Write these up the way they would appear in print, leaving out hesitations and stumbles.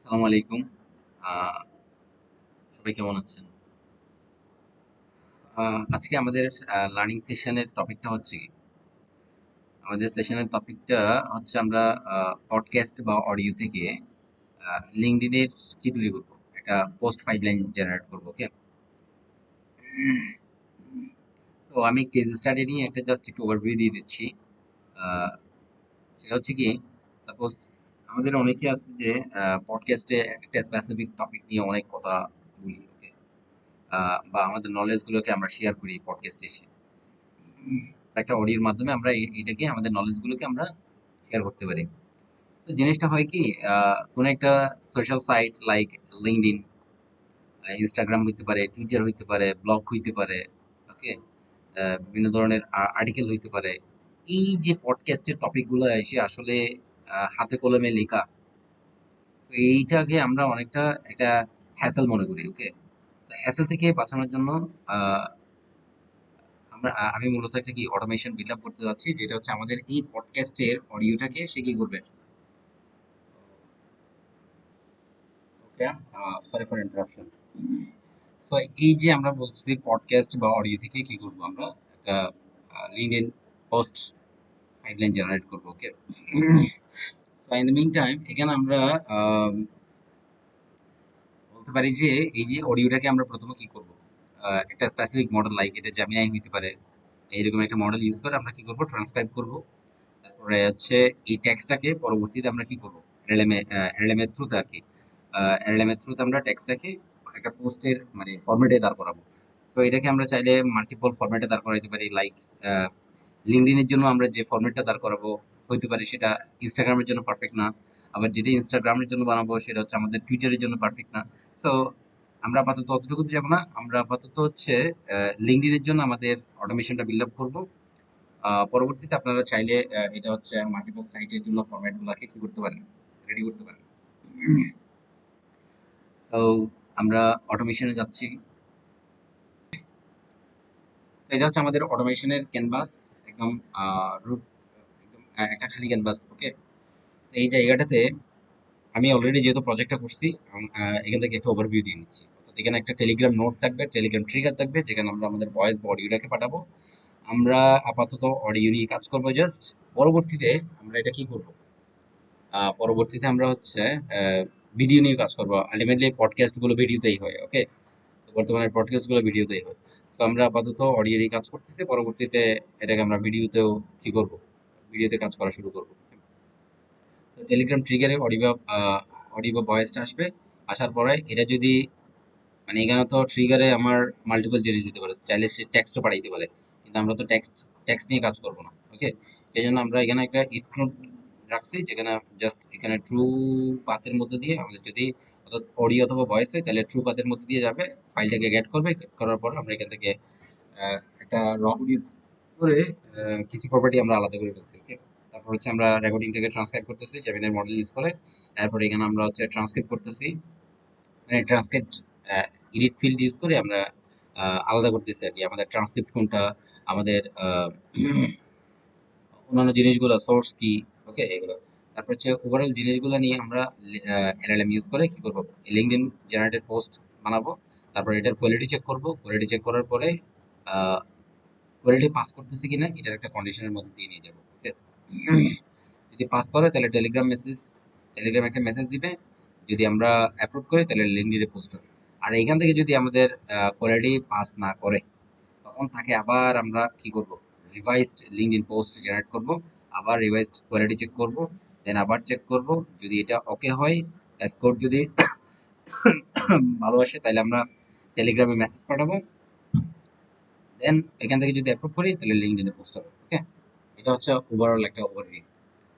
আসসালামু আলাইকুম। আহ, সবাই কেমন আছেন? আজকে আমাদের লার্নিং সেশনের টপিকটা হচ্ছে কি? আমাদের সেশনের টপিকটা হচ্ছে আমরা পডকাস্ট বা অডিও থেকে লিঙ্কডইনের কি তৈরি করব, একটা পোস্ট পাইপলাইন জেনারেট করব। ওকে, তো আমি কেস স্টাডি নিয়ে একটা জাস্ট একটু ওভারভিউ দিয়ে দিচ্ছি। আহ, সেটা হচ্ছে কি, সাপোজ আমাদের অনেকে আছে যে পডকাস্টে একটা স্পেসিফিক টপিক নিয়ে অনেক কথা বলি। ওকে, বা আমাদের নলেজ গুলোকে আমরা শেয়ার করি পডকাস্টে এসে একটা অডিওর মাধ্যমে আমরা এটাকে আমাদের নলেজ গুলোকে আমরা শেয়ার করতে পারি। তো জিনিসটা হয় কি, কোন একটা social site like LinkedIn, Instagram হইতে পারে, টুইটার হইতে পারে, ব্লগ হইতে পারে। ওকে, বিভিন্ন ধরনের আর্টিকেল হইতে পারে। এই যে পডকাস্টের টপিক গুলো এসে আসলে হাতে কলমে লেখা, তো এইটাকে আমরা অনেকটা একটা হ্যাসেল মনে করি। ওকে, হ্যাসেল থেকে বাঁচানোর জন্য আহ, আমি মূলত একটা কি অটোমেশন বিল্ড আপ করতে যাচ্ছি, যেটা হচ্ছে আমাদের এই পডকাস্টের অডিওটাকে সে কি করবে। ওকে, সরি ফর ইন্টারাপশন। তো এই যে আমরা বলছি পডকাস্ট বা অডিও থেকে কি করব, আমরা একটা লিঙ্কডইন পোস্ট পাইপলাইন জেনারেট করব। Okay, so in the meantime এখানে আমরা আম, বলতে পারি যে এই যে অডিওটাকে আমরা প্রথমে কি করব, একটা স্পেসিফিক মডেল লাইক এটা জেমিনাই হইতে পারে, এইরকম একটা মডেল ইউজ করে আমরা কি করব, ট্রান্সক্রাইব করব। তারপরে হচ্ছে এই টেক্সটটাকে পরবর্তীতে আমরা কি করব, এলএলএম এর থ্রুতে আর কি, এলএলএম এর থ্রুতে আমরা টেক্সটটাকে একটা পোস্টের মানে ফরম্যাটে দাঁড় করাবো। তো এটাকে আমরা চাইলে মাল্টিপল ফরম্যাটে দাঁড় করাইতে পারি, লাইক লিঙ্কডইনের জন্য আমরা যে ফরম্যাটটা দাঁড় করাবো হইতে পারে সেটা ইনস্টাগ্রামের জন্য পারফেক্ট না। আবার যেটা ইনস্টাগ্রামের জন্য বানাবো সেটা হচ্ছে আমাদের টুইটারের জন্য পারফেক্ট না। সো আমরা আপাতত অতটুকু যাবো না, আমরা আপাতত হচ্ছে লিঙ্কডইনের জন্য আমাদের অটোমেশনটা বিল্ড আপ করবো। পরবর্তীতে আপনারা চাইলে এটা হচ্ছে মাল্টিপল সাইটের জন্য ফরম্যাট গুলাকে কি করতে পারেন, রেডি করতে পারেন। তো আমরা অটোমেশনে যাচ্ছি। তো এটা হচ্ছে আমাদের অটোমেশনের ক্যানভাস, একদম রুট, একদম একটা খালি ক্যানভাস। ওকে, এই জায়গাটাতে আমি অলরেডি যেহেতু প্রজেক্টটা করছি, এখান থেকে একটা ওভারভিউ দিয়ে নিচ্ছি। অর্থাৎ এখানে একটা টেলিগ্রাম নোট থাকবে, টেলিগ্রাম ট্রিগার থাকবে, যেখানে আমরা আমাদের ভয়েস বা অডিওটাকে পাঠাবো। আমরা আপাতত অডিও নিয়ে কাজ করবো জাস্ট। পরবর্তীতে আমরা এটা কি করব, পরবর্তীতে আমরা হচ্ছে ভিডিও নিয়ে কাজ করবো। আলটিমেটলি পডকাস্ট গুলো ভিডিওতেই হয়। ওকে, বর্তমানে পডকাস্ট গুলো ভিডিওতেই হয়। তো আমরা আপাতত অডিও নিয়ে কাজ করতেছি, পরবর্তীতে এটাকে আমরা ভিডিওতেও কি করব, ভিডিওতে কাজ করা শুরু করব। তো টেলিগ্রাম ট্রিগারে অডিও বা ভয়েসটা আসবে। আসার পরে এটা যদি মানে এখানে তো ট্রিগারে আমার মাল্টিপল জিনিস দিতে পারে, চাইলে সে টেক্সটও পাঠাইতে পারে, কিন্তু আমরা তো টেক্সট টেক্সট নিয়ে কাজ করবো না। ওকে, এই জন্য আমরা এখানে একটা ইফ নোট রাখছি, যেখানে জাস্ট এখানে ট্রু পাথের মধ্যে দিয়ে আমাদের যদি অডিও অথবা ভয়েস হয় তাহলে ট্রু পাথের মধ্যে দিয়ে যাবে, ফাইলটাকে গেট করবে, গেট করার পর আমরা এখান থেকে একটা র ইউজ করে কিছু প্রপার্টি আমরা আলাদা করে ফেলছি। ওকে, তারপর হচ্ছে আমরা রেকর্ডিংটাকে ট্রান্সক্রাইব করতেছি জেমিনাই মডেল ইউজ করে। তারপর এখানে আমরা হচ্ছে ট্রান্সক্রিপ্ট করতেছি, মানে ট্রান্সক্রিপ্ট এডিট ফিল্ড ইউজ করে আমরা আলাদা করতেছি আর কি, আমাদের ট্রান্সক্রিপ্ট কোনটা, আমাদের অন্যান্য জিনিসগুলো সোর্স কি। ওকে, এগুলো তারপর হচ্ছে ওভারঅল জিনিসগুলো নিয়ে আমরা এলএলএম ইউজ করে কি করব, লিঙ্কডইন জেনারেটেড পোস্ট বানাবো। তারপর এটার কোয়ালিটি চেক করব, কোয়ালিটি চেক করার পরে কোয়ালিটি পাস করতেছি কিনা এটার একটা কন্ডিশনের মধ্যে দিয়ে নিয়ে যাবো। ওকে, যদি পাস করে তাহলে টেলিগ্রাম একটা মেসেজ দিবে, যদি আমরা অ্যাপ্রুভ করি তাহলে লিঙ্কডইনে পোস্ট হবে। আর এখান থেকে যদি আমাদের কোয়ালিটি পাস না করে তখন তাকে আবার আমরা কি করব, রিভাইসড লিঙ্কডইন পোস্ট জেনারেট করব, আবার রিভাইসড কোয়ালিটি চেক করব, দেন আবার চেক করব। যদি এটা ওকে হয়, স্কোর যদি ভালো আসে তাহলে আমরা টেলিগ্রামে মেসেজ পাঠাবো, দেন এখান থেকে যদি অ্যাপ্রুভ করি তাহলে লিঙ্কডইনে পোস্ট হবে। ওকে, এটা হচ্ছে ওভারঅল একটা ওভারভিউ।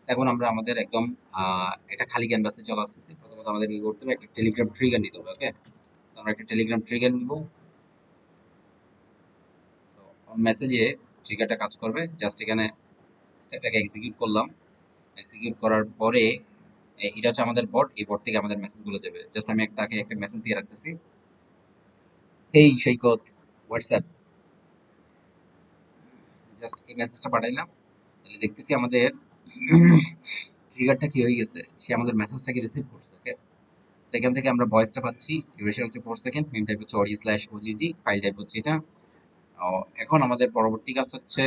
এখন আমরা আমাদের একদম একটা খালি ক্যানভাসে চলে আসতেছি। প্রথমত আমাদের কি করতে হবে, একটা টেলিগ্রাম ট্রিগার নিতে হবে। ওকে, তো আমরা একটা টেলিগ্রাম ট্রিগার নিব। তো মেসেজে ট্রিগারটা কাজ করবে, জাস্ট এখানে স্টেপটাকে এক্সিকিউট করলাম। এক্সিকিউট করার পরে এটা হচ্ছে আমাদের বট, এই বট থেকে আমাদের মেসেজগুলো যাবে। জাস্ট আমি তাকে একটা মেসেজ দিয়ে রাখতেছি, এই সৈকত, হোয়াটসঅ্যাপ, জাস্ট এই মেসেজটা পাঠাইলাম। তাহলে দেখতেছি আমাদের ট্রিগারটা কি হয়ে গেছে, সে আমাদের মেসেজটাকে রিসিভ করছে। ওকে, এখান থেকে আমরা ভয়েসটা পাচ্ছি, ডিউরেশন হচ্ছে 4 সেকেন্ড, মেম টাইপ হচ্ছে audio slash OGG, file type হচ্ছে এটা। এখন আমাদের পরবর্তী কাজ হচ্ছে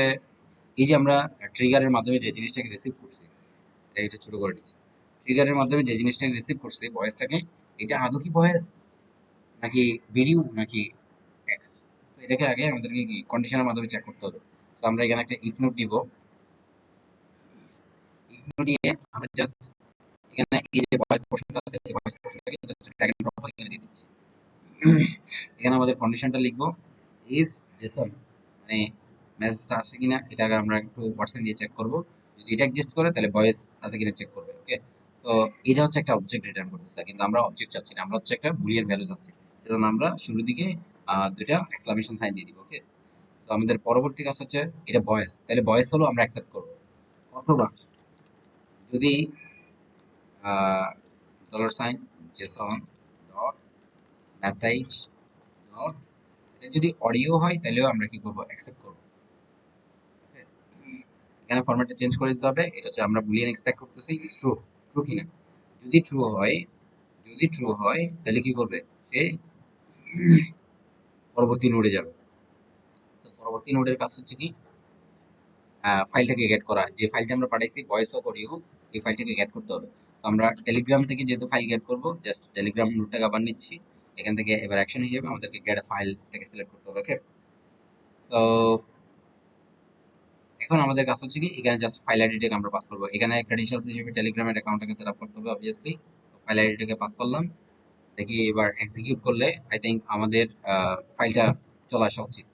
এই যে আমরা ট্রিগারের মাধ্যমে যে জিনিসটাকে রিসিভ করছি, এটা ছোট করে দিচ্ছি। ট্রিগারের মাধ্যমে যে জিনিসটাকে রিসিভ করছি ভয়েসটাকে, এটা আদৌ কি ভয়েস নাকি ভিডিও নাকি টেক্সট? তো এটাকে আগে আমাদেরকে কি কন্ডিশনের মাধ্যমে চেক করতে হবে। তো আমরা এখানে একটা ইফ নোট দিব। ইফ নোট দিয়ে আমরা জাস্ট এখানে এই যে ভয়েস পোর্শনটা আছে এই ভয়েস পোর্শনটাকে জাস্ট ড্র্যাগ এন্ড ড্রপ করে এখানে দিয়ে দিচ্ছি। এখানে আমাদের কন্ডিশনটা লিখবো ইফ জেসন, মানে মেসেজটা আসে কিনা এটা আগে আমরা একটু পার্সেন্ট দিয়ে চেক করব। যদি এটা এক্সিস্ট করে তাহলে ভয়েস আছে কিনা চেক করবে। ওকে, তো এটা হচ্ছে একটা অবজেক্ট রিটার্ন করতেছে, কিন্তু আমরা অবজেক্ট চাচ্ছি না, আমরা হচ্ছে একটা বুলিয়ান ভ্যালু চাচ্ছি। সেজন্য আমরা শুরুর দিকে দুইটা এক্সক্লামেশন সাইন দিয়ে দিব। ওকে, তো আমাদের পরবর্তী কাজ হচ্ছে এটা ভয়েস, তাহলে ভয়েস হলো আমরা অ্যাকসেপ্ট করব। অথবা যদি dollar sign JSON dot message dot, এটা যদি অডিও হয় তাহলেও আমরা কি করব, অ্যাকসেপ্ট করব। ওকে, এখানে ফরম্যাটটা চেঞ্জ করে দিতে হবে। এটা হচ্ছে আমরা বুলিয়ান এক্সপেক্ট করতেছি ইজ ট্রু, ট্রু কিনা। যদি ট্রু হয়, যদি ট্রু হয় তাহলে কি করবে, সে পরবর্তী নোডে যাবে। তো পরবর্তী নোডের কাজ হচ্ছে কি, ফাইলটাকে গেট করা, যে ফাইলটা আমরা পাঠাইছি ভয়েস হোক অডিও হোক, এই ফাইলটাকে গেট করতে হবে। তো আমরা টেলিগ্রাম থেকে যেহেতু ফাইল গেট করব, জাস্ট টেলিগ্রাম নোটটাকে আবার নিচ্ছি। এখান থেকে এবার অ্যাকশন হিসেবে আমাদেরকে গেট ফাইলটাকে সিলেক্ট করতে হবে। ওকে, তো এখন আমাদের কাজ হচ্ছে কি, এখানে জাস্ট ফাইল আইডিটাকে আমরা পাস করব। এখানে ক্রেডেনশিয়ালস হিসেবে টেলিগ্রামের অ্যাকাউন্টটাকে সেট আপ করতে হবে অবভিয়াসলি। ফাইল আইডিটাকে পাস করলাম। দেখি এবার এক্সিকিউট করলে আই থিংক আমাদের ফাইলটা চলে আসা উচিত।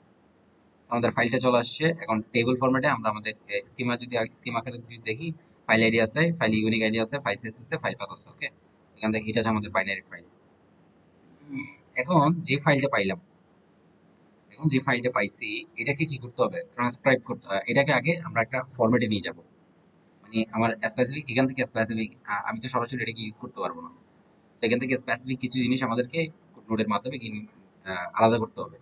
আমাদের ফাইলটা চলে আসছে। এখন টেবিল ফরম্যাটে আমরা আমাদের স্কিমা, যদি স্কিমা আকারে যদি দেখি, ফাইল আইডি আছে, ফাইল ইউনিক আইডি আছে, ফাইল সাইজ আছে, ফাইল পাথ আছে। ওকে, এখান থেকে এটা হচ্ছে আমাদের বাইনারি ফাইল। এখন যে ফাইলটা পাইলাম, এখন যে ফাইলটা পাইছি, এটাকে কি করতে হবে, ট্রান্সক্রাইব করতে হবে। এটাকে আগে আমরা একটা ফরম্যাটে নিয়ে যাব। মানে আমার স্পেসিফিক, এখান থেকে স্পেসিফিক, আমি তো সরাসরি এটাকে ইউজ করতে পারবো না। তো এখান থেকে স্পেসিফিক কিছু জিনিস আমাদেরকে নোটের মাধ্যমে আলাদা করতে হবে।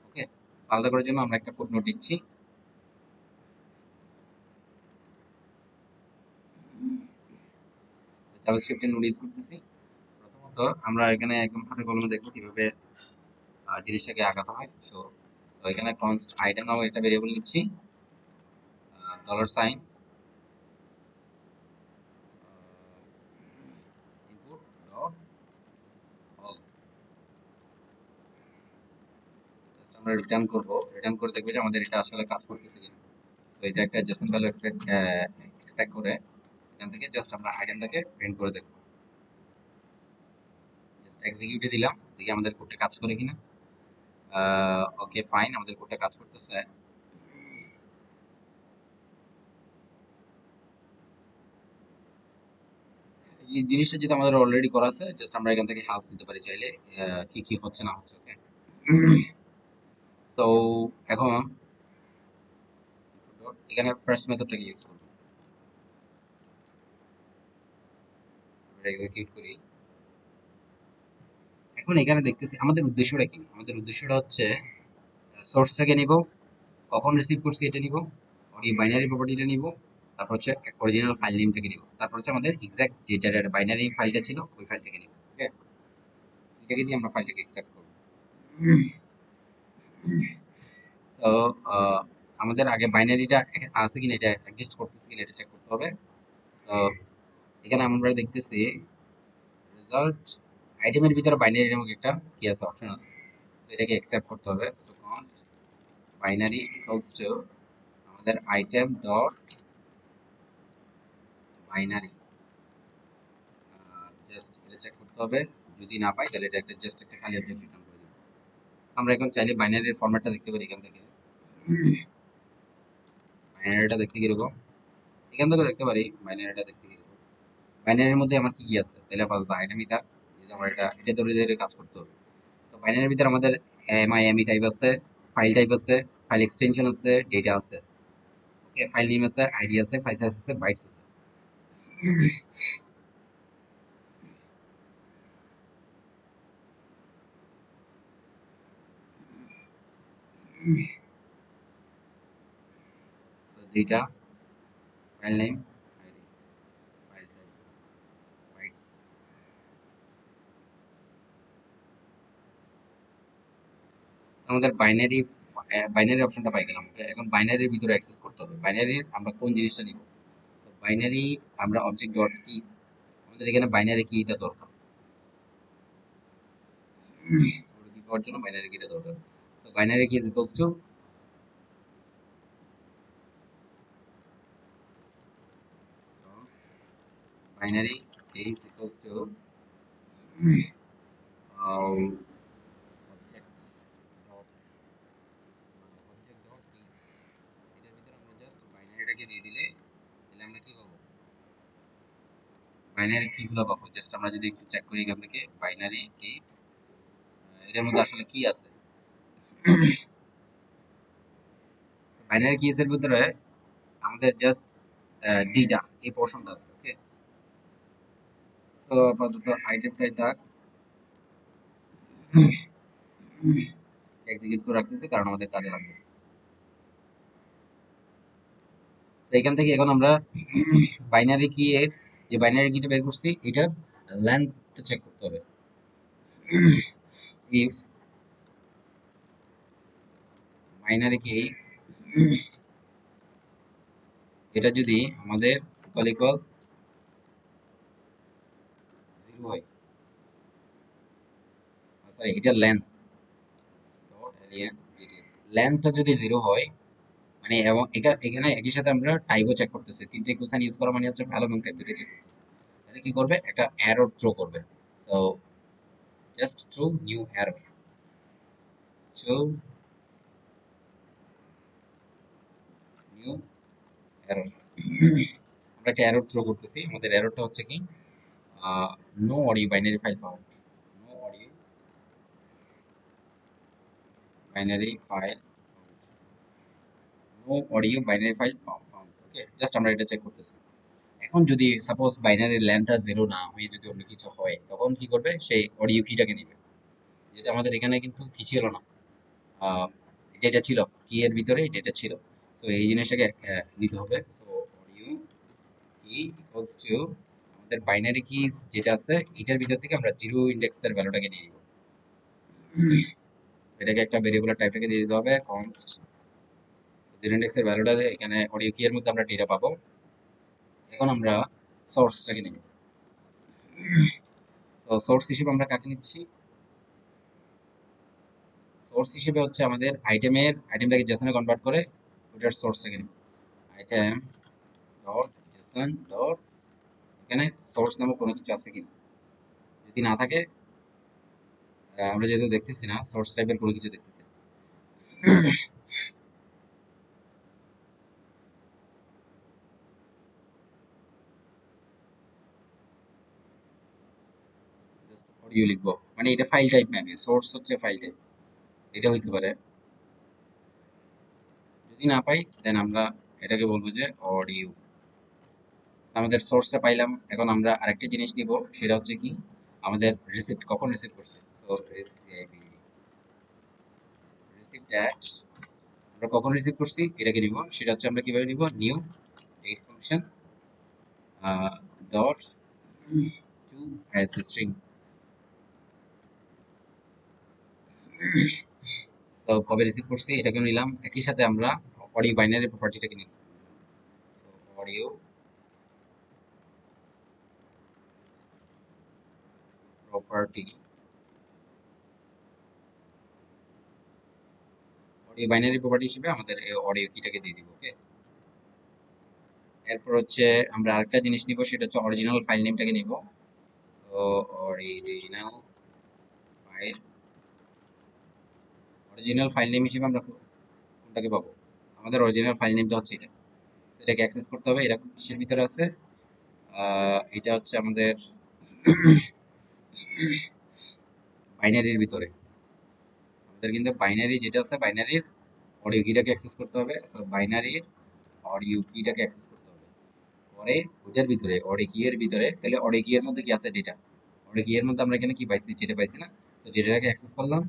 ওকে, আলাদা করার জন্য আমরা একটা কোড নোট দিচ্ছি। জাভাস্ক্রিপ্টের নোট ইউজ করতেছি। প্রথমত আমরা এখানে একদম হাতে কলমে দেখবো কিভাবে জিনিসটাকে আঁকাতে হয়। সো এখানে কনস্ট আইটেম নামক একটা ভেরিয়েবল নিচ্ছি, dollar sign input dot all. আমরা রিটার্ন করব, রিটার্ন করে দেখবো যে আমাদের এটা আসলে কাজ করতেছে কিনা। তো এটা একটা জেসন ভ্যালু এক্সপেক্ট করে এখান থেকে জাস্ট আমরা আইটেমটাকে প্রিন্ট করে দেখবো। জাস্ট এক্সিকিউটে দিলাম, দেখি আমাদের কোডটা কাজ করে কিনা। ওকে ফাইন, আমাদের কোডটা কাজ করতেছে। এই জিনিসটা যেটা আমাদের অলরেডি করা আছে, জাস্ট আমরা এখান থেকে হেল্প দিতে পারি চাইলে, কি কি হচ্ছে না হচ্ছে। ওকে, তো এখন এখানে ফার্স্ট মেথডটাকে ইউজ করব, এক্সিকিউট করি। এখন এখানে দেখতেছি আমাদের উদ্দেশ্যটা কি, আমাদের উদ্দেশ্যটা হচ্ছে সোর্স থেকে নিব, কখন রিসিভ করছি এটা নিব, অডিও বাইনারি প্রপার্টিটা নিব, তারপর হচ্ছে অরিজিনাল ফাইল নেমটাকে নিব, তারপর হচ্ছে আমাদের এক্সাক্ট যেটা বাইনারি ফাইলটা ছিল ওই ফাইলটাকে নিব। ওকে, এটাকে দিয়ে আমরা ফাইলটাকে এক্সট্রাক্ট করব। তো আমাদের আগে বাইনারিটা আছে কিনা, এটা এক্সিস্ট করতেছে কিনা এটা চেক করতে হবে। তো এখানে আমরা দেখতেছি রেজাল্ট আইটেমের ভিতরে বাইনারি নামক একটা কি আছে, অপশন আছে। তো এটাকে অ্যাকসেপ্ট করতে হবে। So const binary equals to আমাদের আইটেম ডট বাইনারি, জাস্ট এটা চেক করতে হবে। যদি না পাই তাহলে এটা একটা জাস্ট একটা খালি অবজেক্ট রিটার্ন করে দেব। আমরা এখন চাইলে বাইনারির ফরম্যাটটা দেখতে পারি এখান থেকে। বাইনারিটা দেখতে কিরকম, এখান থেকে দেখতে পারি বাইনারিটা দেখতে কিরকম। বাইনারির মধ্যে আমার কি কি আছে, তাহলে আপাতত আইটেমই থাক, যেহেতু আমার এটা ধরে ধরে কাজ করতে হবে। তো বাইনারির ভিতরে আমাদের এমআইএমই টাইপ আছে, ফাইল টাইপ আছে, ফাইল এক্সটেনশন আছে, ডেটা আছে। ওকে, ফাইল নেম আছে, আইডি আছে, ফাইল সাইজ আছে, বাইটস আছে। তো data, file name, ID, file size, bytes. আমাদের বাইনারি অপশনটা পাই গেলাম। Okay? এখন বাইনারির ভিতরে অ্যাক্সেস করতে হবে। বাইনারির আমরা কোন জিনিসটা নিব? বাইনারি আমরা অবজেক্ট ডট কিস, আমাদের এখানে বাইনারি কিটা দরকার। কি পাওয়ার জন্য বাইনারি কিটা দরকার। সো বাইনারি কি is equals to binary is equals to object dot object dot key, এটার ভিতরে আমরা জাস্ট বাইনারিটাকে দিয়ে দিলে তাহলে আমরা কি পাবো? বাইনারি কি গুলো পাবো? জাস্ট আমরা যদি একটু চেক করি এখান থেকে বাইনারি কিস, এটার মধ্যে আসলে কি আছে? বাইনারি কিস এর ভিতরে আমাদের জাস্ট ডিটা এই পোর্শনটা আছে। ওকে, তো আপাতত আইটেমটাই থাক, এক্সিকিউট করে রাখতেছি কারণ আমাদের কাজে লাগবে। তো এখান থেকে এখন আমরা বাইনারি কি এর যে বাইনারি কিটা বের করছি এটার লেন্থ চেক করতে হবে। ইফ বাইনারি কি এটা যদি আমাদের ইকুয়াল ইকুয়াল 0 হয়, সরি এটার লেন্থ ডট এলিয়েন ডিটেইলস লেন্থটা যদি 0 হয় মানে, এবং এখানে একই সাথে আমরা টাইপও চেক করতেছি, তিনটে ইকুয়াল সাইন ইউজ করা মানে হচ্ছে ভ্যালু এবং টাইপ দুটো চেক করতেছি। তাহলে কি করবে? একটা এরর থ্রো করবে। So just throw new error, throw new error. আমরা একটা এরর থ্রো করতেছি, আমাদের এররটা হচ্ছে কি no audio binary file found, no audio binary file, no audio binary file found. Okay, just আমরা এটা চেক করতেছি। এখন যদি সাপোজ বাইনারি লেন্থটা 0 না হয়ে যদি অন্য কিছু হয় তখন কি করবে? সেই অডিও কিটাকে নেবে, যেটা আমাদের এখানে কিন্তু কি ছিল না, ডেটা ছিল কি এর ভিতরে ডেটা ছিল। সো এই জিনিসটাকে নিতে হবে। সো অডিও কি ইকুয়ালস টু আমাদের বাইনারি কিজ যেটা আছে এটার ভিতর থেকে আমরা জিরো ইন্ডেক্সের ভ্যালুটাকে নিয়ে নিব। এটাকে একটা ভেরিয়েবলের টাইপটাকে দিয়ে দিতে হবে কনস্ট জিরো ইন্ডেক্সের ভ্যালুটা এখানে অডিও কি এর মধ্যে আমরা ডেটা পাবো। এখন আমরা সোর্সটাকে নিব। তো সোর্স হিসেবে আমরা কাকে নিচ্ছি? সোর্স হিসেবে হচ্ছে আমাদের আইটেমটাকে জেসনে কনভার্ট করে ওটার সোর্সটাকে নিব। আইটেম ডট জেসন ডট, এখানে সোর্স নামক কোনো কিছু আছে কিনা, যদি না থাকে আমরা যেহেতু দেখতেছি না সোর্স টাইপের কোনো কিছু দেখতেছি না। অডিও লিখবো মানে এটা ফাইল টাইপ নেবে, সোর্স হচ্ছে ফাইল টাইপ, এটা হইতে পারে। যদি না পাই দেন আমরা এটাকে বলবো যে অডিও। আমাদের সোর্সটা পাইলাম, এখন আমরা আরেকটা জিনিস নিব, সেটা হচ্ছে কি আমাদের রিসিপ্ট কখন রিসিভ করছে। সো রিসিপ্ট অ্যাট আমরা কখন রিসিভ করছি এটাকে নিব, সেটা হচ্ছে আমরা কিভাবে নিব, new date function dot to as string. তো কবে রিসিভ করছি এটাকে নিলাম, একই সাথে আমরা অডিও বাইনারি প্রপার্টিটাকে নিলাম। Audio property, audio binary property হিসেবে আমাদের এই অডিও কিটাকে দিয়ে দিব। ওকে, এরপর হচ্ছে আমরা আরেকটা জিনিস নিব, সেটা হচ্ছে অরিজিনাল ফাইল নেমটাকে নিব। তো original file, original file name হিসেবে আমরা কোনটাকে পাবো? আমাদের অরিজিনাল ফাইল নেমটা হচ্ছে এটা, এটাকে অ্যাক্সেস করতে হবে। এটা কিসের ভিতরে আছে? এটা হচ্ছে আমাদের বাইনারির ভিতরে। আমাদের কিন্তু বাইনারি যেটা আছে বাইনারির অডিও কিটাকে অ্যাক্সেস করতে হবে। তো বাইনারির অডিও কিটাকে অ্যাক্সেস করতে হবে, পরে ওইটার ভিতরে অডিও কি এর ভিতরে, তাহলে অডিও কি এর মধ্যে কি আছে? ডেটা। অডিও কি এর মধ্যে আমরা এখানে কি পাইছি? ডেটা পাইছি না? তো ডেটাটাকে অ্যাক্সেস করলাম,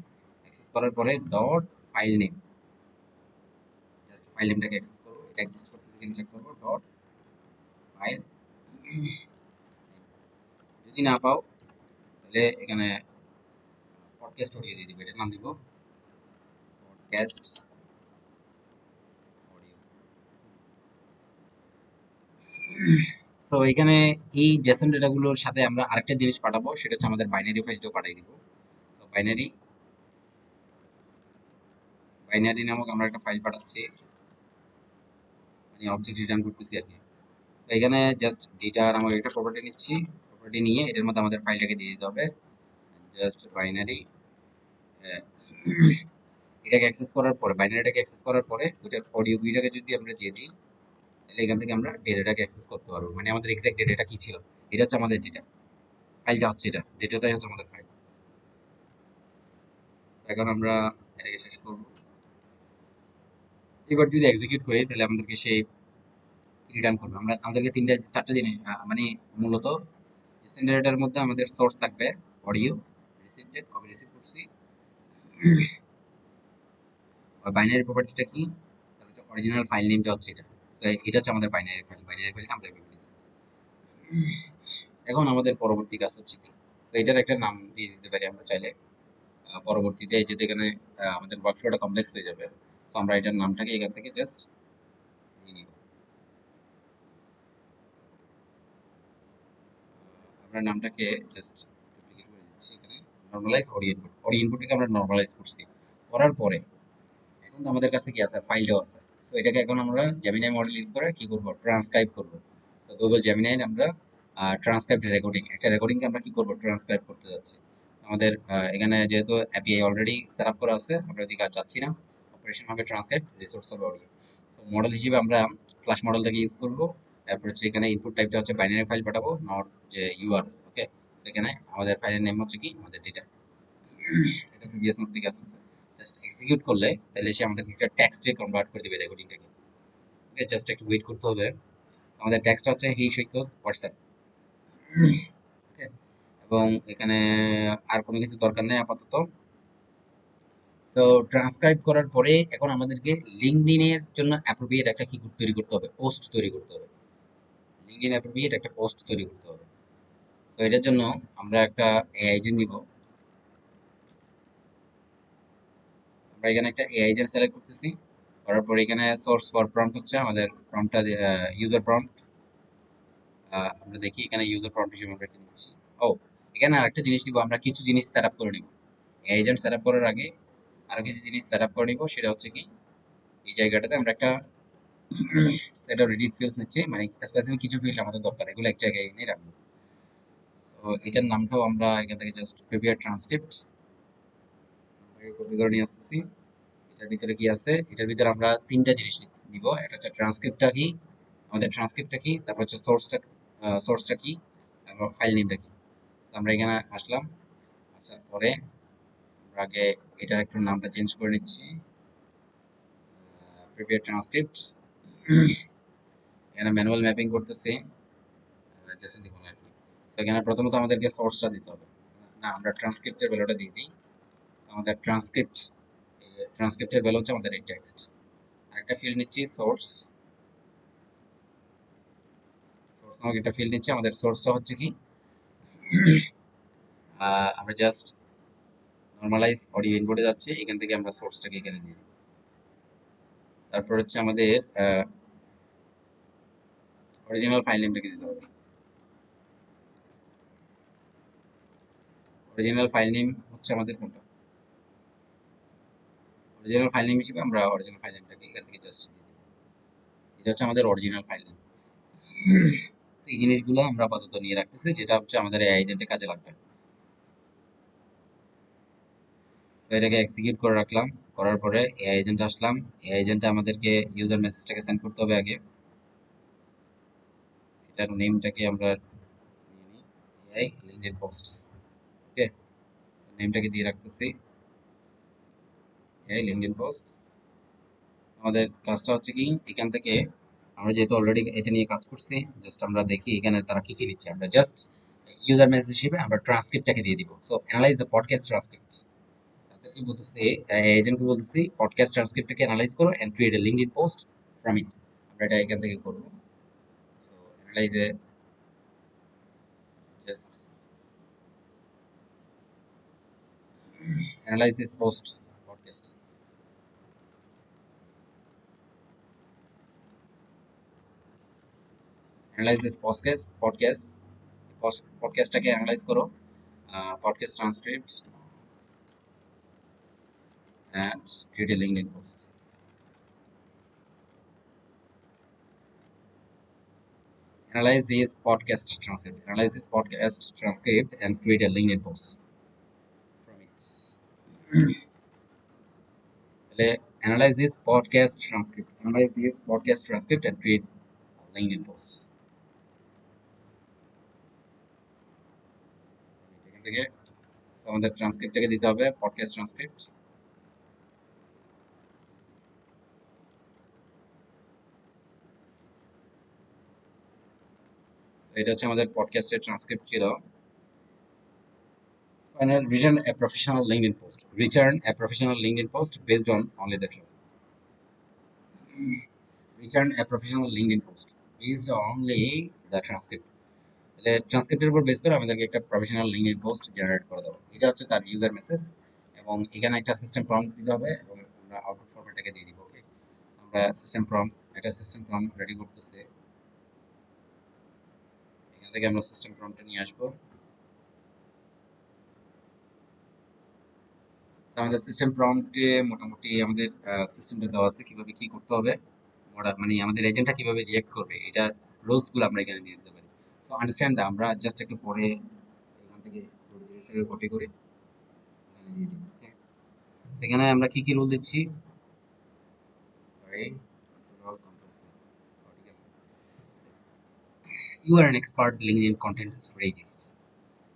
অ্যাক্সেস করার পরে dot file name, just file নেমটাকে অ্যাক্সেস করবো, এটা এক্সিস্ট করতেছে কিনা চেক করবো, ডট ফাইল। যদি না পাও তাহলে এখানে পডকাস্ট অডিও দিয়ে দিব, এটার নাম দিব পডকাস্ট অডিও। তো এখানে এই জেসন ডেটাগুলোর সাথে আমরা আরেকটা জিনিস পাঠাবো, সেটা হচ্ছে আমাদের বাইনারি ফাইলটাও পাঠিয়ে দিব। তো বাইনারি বাইনারি নামক আমরা একটা ফাইল পাঠাচ্ছি, মানে অবজেক্ট রিটার্ন করতেছি আর কি। তো এখানে জাস্ট ডেটা নামক একটা প্রপার্টি নিচ্ছি, প্রপার্টি নিয়ে এটার মধ্যে আমাদের ফাইলটাকে দিয়ে দিতে হবে। জাস্ট বাইনারি এটাকে অ্যাক্সেস করার পরে, বাইনারিটাকে অ্যাক্সেস করার পরে ওইটার অডিও দুইটাকে যদি আমরা দিয়ে দিই, তাহলে এখান থেকে আমরা ডেটাটাকে অ্যাক্সেস করতে পারবো। মানে আমাদের এক্সাক্ট ডেটাটা কি ছিল, এটা হচ্ছে আমাদের ডেটা, ফাইলটা হচ্ছে এটা, ডেটাটাই হচ্ছে আমাদের ফাইল। এখন আমরা এটাকে শেষ করবো। এবার যদি এক্সিকিউট করি তাহলে আমাদেরকে সে রিটার্ন করবে। আমরা আমাদেরকে তিনটা চারটা জিনিস মানে মূলত জেনারেটরের মধ্যে আমাদের সোর্স থাকবে অডিও, রিসিভড কবে রিসিভ করছি, বাইনারি প্রপার্টিটা কি, তারপর অরিজিনাল ফাইল নেমটা হচ্ছে এটা। So, এটা হচ্ছে আমাদের বাইনারি ফাইল, বাইনারি ফাইলটা আমরা এভাবে দিয়েছি। এখন আমাদের পরবর্তী কাজ হচ্ছে কি, তো এটার একটা নাম দিয়ে দিতে পারি আমরা চাইলে। পরবর্তীতে যেহেতু এখানে আমাদের ওয়ার্কফ্লোটা কমপ্লেক্স হয়ে যাবে, তো আমরা এটার নামটাকে এখান থেকে জাস্ট নিয়ে নিব। আমরা নামটাকে জাস্ট ডুপ্লিকেট করে দিচ্ছি এখানে, নরমালাইজ অডিও ইনপুট, অডিও ইনপুটটাকে আমরা নরমালাইজ করছি। করার পরে এখন তো আমাদের কাছে কি আছে, ফাইলটাও আছে। সো এটাকে এখন আমরা জেমিনাই মডেল ইউজ করে কি করব, ট্রান্সক্রাইব করব। তো গুগল জেমিনাই আমরা ট্রান্সক্রাইব রেকর্ডিং, একটা রেকর্ডিংকে আমরা কি করব, ট্রান্সক্রাইব করতে যাচ্ছি। আমাদের এখানে যেহেতু এপিআই অলরেডি সেট আপ করা আছে, আমরা ওদিকে আর যাচ্ছি না। অপারেশন হবে ট্রান্সক্রাইব, রিসোর্স হবে অডিও। সো মডেল হিসেবে আমরা ফ্ল্যাশ মডেল থেকে ইউজ করব। তারপর হচ্ছে এখানে ইনপুট টাইপটা হচ্ছে বাইনারি ফাইল পাঠাবো, নট যে ইউআর। ওকে, এখানে আমাদের ফাইলের নেম হচ্ছে কি, আমাদের ডেটা। এটা প্রিভিয়াস নোট থেকে আসছে। জাস্ট এক্সিকিউট করলে তাহলে সে আমাদেরকে একটা টেক্সটে কনভার্ট করে দিবে রেকর্ডিংটাকে। ওকে, জাস্ট একটু ওয়েট করতে হবে। আমাদের টেক্সটটা হচ্ছে হি সৈকত হোয়াটসঅ্যাপ। ওকে, এবং এখানে আর কোনো কিছু দরকার নেই আপাতত। তো ট্রান্সক্রাইব করার পরে এখন আমাদেরকে লিঙ্কডইন এর জন্য অ্যাপ্রোপ্রিয়েট একটা কি তৈরি করতে হবে, পোস্ট তৈরি করতে হবে। লিঙ্কডইন অ্যাপ্রোপ্রিয়েট একটা পোস্ট তৈরি করতে হবে। তো এটার জন্য আমরা একটা এআই এজেন্ট নিব। আমরা এখানে একটা এআই এজেন্ট সিলেক্ট করতেছি। করার পরে এখানে সোর্স ফর প্রম্পট হচ্ছে আমাদের প্রম্পটটা, ইউজার প্রম্পট। আমরা দেখি এখানে ইউজার প্রম্পট হিসেবে আমরা এটা নিচ্ছি। ও, এখানে আরেকটা জিনিস নিব, আমরা কিছু জিনিস সেট আপ করে নিব। এজেন্ট সেট আপ করার আগে আরো কিছু জিনিস সেট আপ করে নিব। সেটা হচ্ছে কি, এই জায়গাটাতে আমরা একটা সেট অফ রিডিট ফিল্ডস নিচ্ছি, মানে স্পেসিফিক কিছু ফিল্ড আমাদের দরকার, এগুলো এক জায়গায় এনে রাখবো। তো এটার নামটাও আমরা এখান থেকে জাস্ট প্রিপেয়ার ট্রান্সক্রিপ্ট কপি করে নিয়ে আসতেছি। এটার ভিতরে কি আছে, এটার ভিতরে আমরা তিনটা জিনিস নিব। একটা হচ্ছে ট্রান্সক্রিপ্টটা কি, আমাদের ট্রান্সক্রিপ্টটা কি, তারপর হচ্ছে সোর্সটা কি, তারপর ফাইল নেমটা কি। তো আমরা এখানে আসলাম, আসার পরে আমরা আগে এটার একটু নামটা চেঞ্জ করে নিচ্ছি, প্রিপেয়ার ট্রান্সক্রিপ্ট। এখানে ম্যানুয়াল ম্যাপিং করতেছি, যেসে দিব আর কি। তো এখানে প্রথমত আমাদেরকে সোর্সটা দিতে হবে। না, আমরা ট্রান্সক্রিপ্টের ভ্যালুটা দিয়ে দিই। আমাদের ট্রান্সক্রিপ্টের ভ্যালু হচ্ছে আমাদের এই টেক্সট। আরেকটা ফিল্ড নিচ্ছি সোর্স, সোর্স নামক একটা ফিল্ড নিচ্ছি। আমাদের সোর্সটা হচ্ছে কি, আমরা জাস্ট নরমালাইজ অডিও ইনপুটে যাচ্ছি, এখান থেকে আমরা সোর্সটাকে এখানে দিয়ে দিই। তারপর হচ্ছে আমাদের অরিজিনাল ফাইল নেমটাকে দিতে হবে। অরিজিনাল ফাইল নেম হচ্ছে আমাদের কোনটা, অরিজিনাল ফাইল নেম হিসেবে আমরা অরিজিনাল ফাইল নেমটাকে এখান থেকে জাস্ট দিয়ে দিই। এটা হচ্ছে আমাদের অরিজিনাল ফাইল নেম। এই জিনিসগুলো আমরা আপাতত নিয়ে রাখতেছি, যেটা হচ্ছে আমাদের এআই এজেন্টে কাজে লাগবে। তো এটাকে এক্সিকিউট করে রাখলাম। করার পরে এআই এজেন্ট আসলাম। এআই এজেন্টে আমাদেরকে ইউজার মেসেজটাকে সেন্ড করতে হবে আগে। এটার নেমটাকে আমরা নিয়ে নিই, এআই লিঙ্কডইন পোস্টস। ওকে, নেমটাকে দিয়ে রাখতেছি এআই লিঙ্কডইন পোস্টস। আমাদের কাজটা হচ্ছে কি, এখান থেকে আমরা যেহেতু অলরেডি এটা নিয়ে কাজ করছি, জাস্ট আমরা দেখি এখানে তারা কি কি নিচ্ছে। আমরা জাস্ট ইউজার মেসেজ হিসেবে আমরা ট্রান্সক্রিপ্টটাকে দিয়ে দিব। So analyze the podcast transcript, তাদেরকে বলতেছি, এজেন্টকে বলতেছি পডকাস্ট ট্রান্সক্রিপ্টটাকে অ্যানালাইজ করো and create a LinkedIn post from it. আমরা এটা এখান থেকে করব। সো অ্যানালাইজে just analyze this post podcast. Analyze this পডকাস্টটাকে অ্যানালাইজ করো, podcast transcript and create a LinkedIn post. Analyze this podcast transcript and create a LinkedIn post from it. তাহলে analyze this podcast transcript and create LinkedIn posts এখান থেকে। So, আমাদের ট্রান্সক্রিপ্টটাকে দিতে হবে podcast transcript. এটা হচ্ছে আমাদের পডকাস্টের ট্রান্সক্রিপ্ট ছিল। Final, return a professional LinkedIn post. Return a professional LinkedIn post based on only the transcript. Return a professional LinkedIn post based on only the transcript. তাহলে ট্রান্সক্রিপ্টের উপর বেস করে আমাদেরকে একটা প্রফেশনাল লিঙ্কডইন পোস্ট জেনারেট করে দেবো। এটা হচ্ছে তার ইউজার মেসেজ, এবং এখানে একটা সিস্টেম প্রম্পট দিতে হবে এবং আমরা আউটপুট ফরম্যাটটাকে দিয়ে দিব। ওকে, আমরা একটা সিস্টেম প্রম্পট রেডি করতেছে। এখান থেকে আমরা সিস্টেম প্রম্পটটা নিয়ে আসবো। আমাদের সিস্টেম প্রম্পটে মোটামুটি আমাদের সিস্টেমটা দেওয়া আছে কিভাবে কি করতে হবে, মানে আমাদের এজেন্টটা কিভাবে রিঅ্যাক্ট করবে, এটার রুলস গুলো আমরা এখানে দিয়ে দিতে পারি। সো আন্ডারস্ট্যান্ড, আমরা জাস্ট একটু পরে এখান থেকে জিনিসটাকে কপি করে এখানে দিয়ে দিই। Okay? এখানে আমরা কি কি রুল দিচ্ছি, sorry, you are an expert LinkedIn content strategist.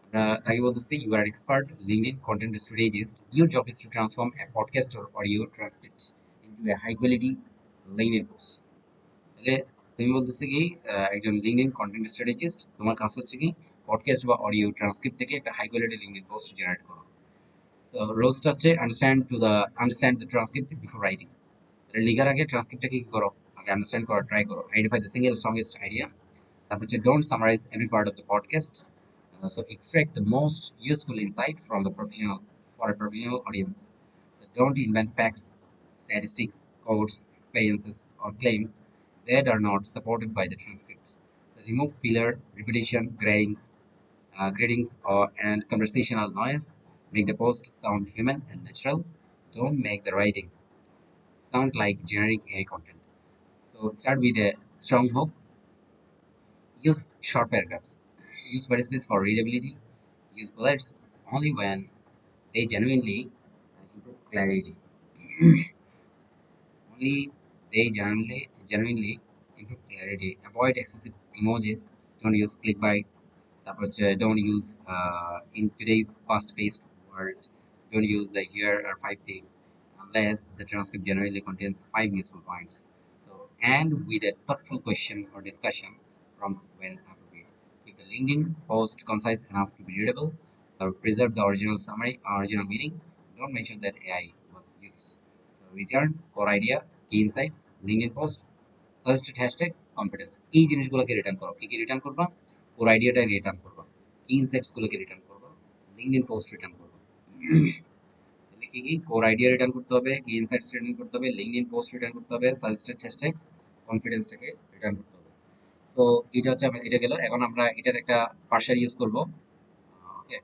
আমরা আগে বলতেছি you are expert LinkedIn content strategist. Your job is to transform a podcast or audio transcript into a high quality LinkedIn post. তাহলে তুমি বলতেছে কি একজন LinkedIn content strategist, তোমার কাজ হচ্ছে কি পডকাস্ট বা অডিও ট্রান্সক্রিপ্ট থেকে একটা high quality LinkedIn post generate করো। সো রোলসটা হচ্ছে understand the transcript before writing. লিখার আগে ট্রান্সক্রিপ্টটাকে কি করো, আগে আন্ডারস্ট্যান্ড করার ট্রাই করো। Identify the single strongest idea. তারপর হচ্ছে don't summarise every part of the podcast. So extract the most useful insight from the professional for a professional audience. So don't invent facts, statistics, quotes, experiences, or claims that are not supported by the transcripts. So remove filler, repetition, gradings, and conversational noise. Make the post sound human and natural. Don't make the writing sound like generic AI content. So start with a strong hook. Use short paragraphs. Use body space for readability. Use bullets only when they genuinely improve clarity. Only they genuinely improve clarity. Avoid excessive emojis. Don't use clickbait. Don't use in today's fast-paced world. Don't use the here are five things unless the transcript generally contains five useful points. So, and with a thoughtful question or discussion from when appropriate. Keep the LinkedIn post concise enough to be readable, or preserve the original summary or original meaning. Don't mention that AI was used. So, return core idea, key insights, LinkedIn post, suggested hashtags, confidence. এই জিনিসগুলোকে return করো। কি কি return করবা, ওর আইডিয়াটা return করবা, কি insights গুলোকে রিটার্ন করবা, লিঙ্কডইন পোস্ট রিটার্ন করবা। তাহলে কি কি কোর আইডিয়া রিটার্ন করতে হবে, কি ইনসাইটস রিটার্ন করতে হবে, লিঙ্কডইন পোস্ট রিটার্ন করতে হবে, সাজেস্টেড হ্যাশট্যাগস, কনফিডেন্সটাকে রিটার্ন করতে হবে। তো এটা হচ্ছে এটা গেল। এখন আমরা এটার একটা পার্সার ইউজ করব। ওকে,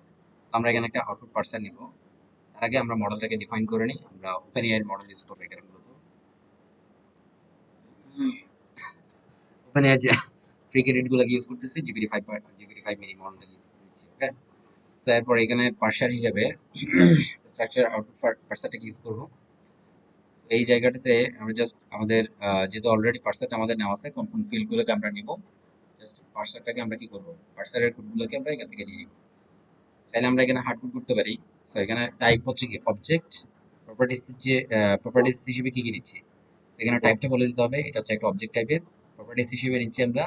আমরা এখানে একটা আউটপুট পার্সার নিব। তার আগে আমরা মডেলটাকে ডিফাইন করে নিই। আমরা ওপেন এআই মডেল ইউজ করবো এখানে মূলত। ওপেন এআই ফ্রি ক্রেডিট গুলোকে ইউজ করতেছি, জিপিটি 5 মিনি মডেলটা ইউজ করছি। ওকে, তো এরপর এখানে পার্সার হিসেবে স্ট্রাকচার আউটপুট পার্সারটাকে ইউজ করব। এই জায়গাটাতে আমরা জাস্ট আমাদের যেহেতু অলরেডি পার্সারটা আমাদের নেওয়া আছে, কোন কোন ফিল্ড গুলোকে আমরা নিব, জাস্ট পার্সারটাকে আমরা কি করব, পার্সারের কোডগুলোকে আমরা এখান থেকে নিয়ে নিব। তাহলে আমরা এখানে হার্ডকোড করতে পারি। সো এখানে টাইপ হচ্ছে কি অবজেক্ট, প্রপার্টিস যে প্রপার্টিস হিসেবে কি কি নিচ্ছি, এখানে টাইপটা বলে দিতে হবে। এটা হচ্ছে একটা অবজেক্ট টাইপের। প্রপার্টিস হিসেবে নিচ্ছি আমরা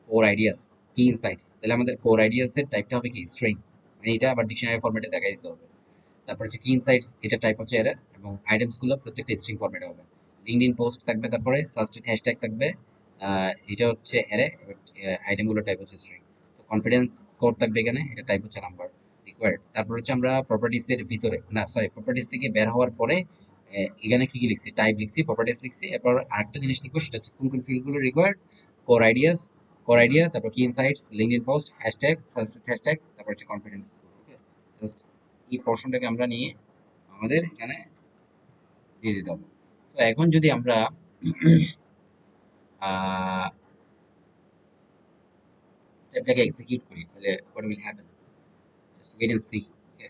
কোর আইডিয়াস, কি ইনসাইটস। তাহলে আমাদের কোর আইডিয়াস এর টাইপটা হবে কি স্ট্রিং, মানে এটা আবার ডিকশনারি ফরম্যাটে দেখাই দিতে হবে। তারপর হচ্ছে কি ইনসাইটস, এটা টাইপ হচ্ছে এরর, এবং আইটেমস গুলো প্রত্যেকটা স্ট্রিং ফরম্যাটে হবে। লিঙ্কডইন পোস্ট থাকবে, তারপরে সাজেস্টেড হ্যাশট্যাগ থাকবে, এটা হচ্ছে অ্যারে, আইটেম গুলো টাইপ হচ্ছে স্ট্রিং। সো কনফিডেন্স স্কোর থাকবে এখানে, এটা টাইপ হচ্ছে নাম্বার রিকোয়ার্ড। তারপর হচ্ছে আমরা প্রপার্টিস এর ভিতরে, না সরি, প্রপার্টিস থেকে বের হওয়ার পরে এখানে কি কি লিখছি, টাইপ লিখছি, প্রপার্টিস লিখছি। এরপর আরেকটা জিনিস লিখবো, সেটা হচ্ছে কোন কোন ফিল্ড গুলো required, core ideas, core idea, তারপর কি insights, LinkedIn post, hashtag, hashtag, তারপর হচ্ছে কনফিডেন্স স্কোর। ওকে, জাস্ট এই পোর্শনটাকে আমরা নিয়ে আমাদের এখানে দিয়ে দিতে হবে। তো এখন যদি আমরা স্টেপটাকে এক্সিকিউট করি তাহলে what will happen, just wait and see. Okay,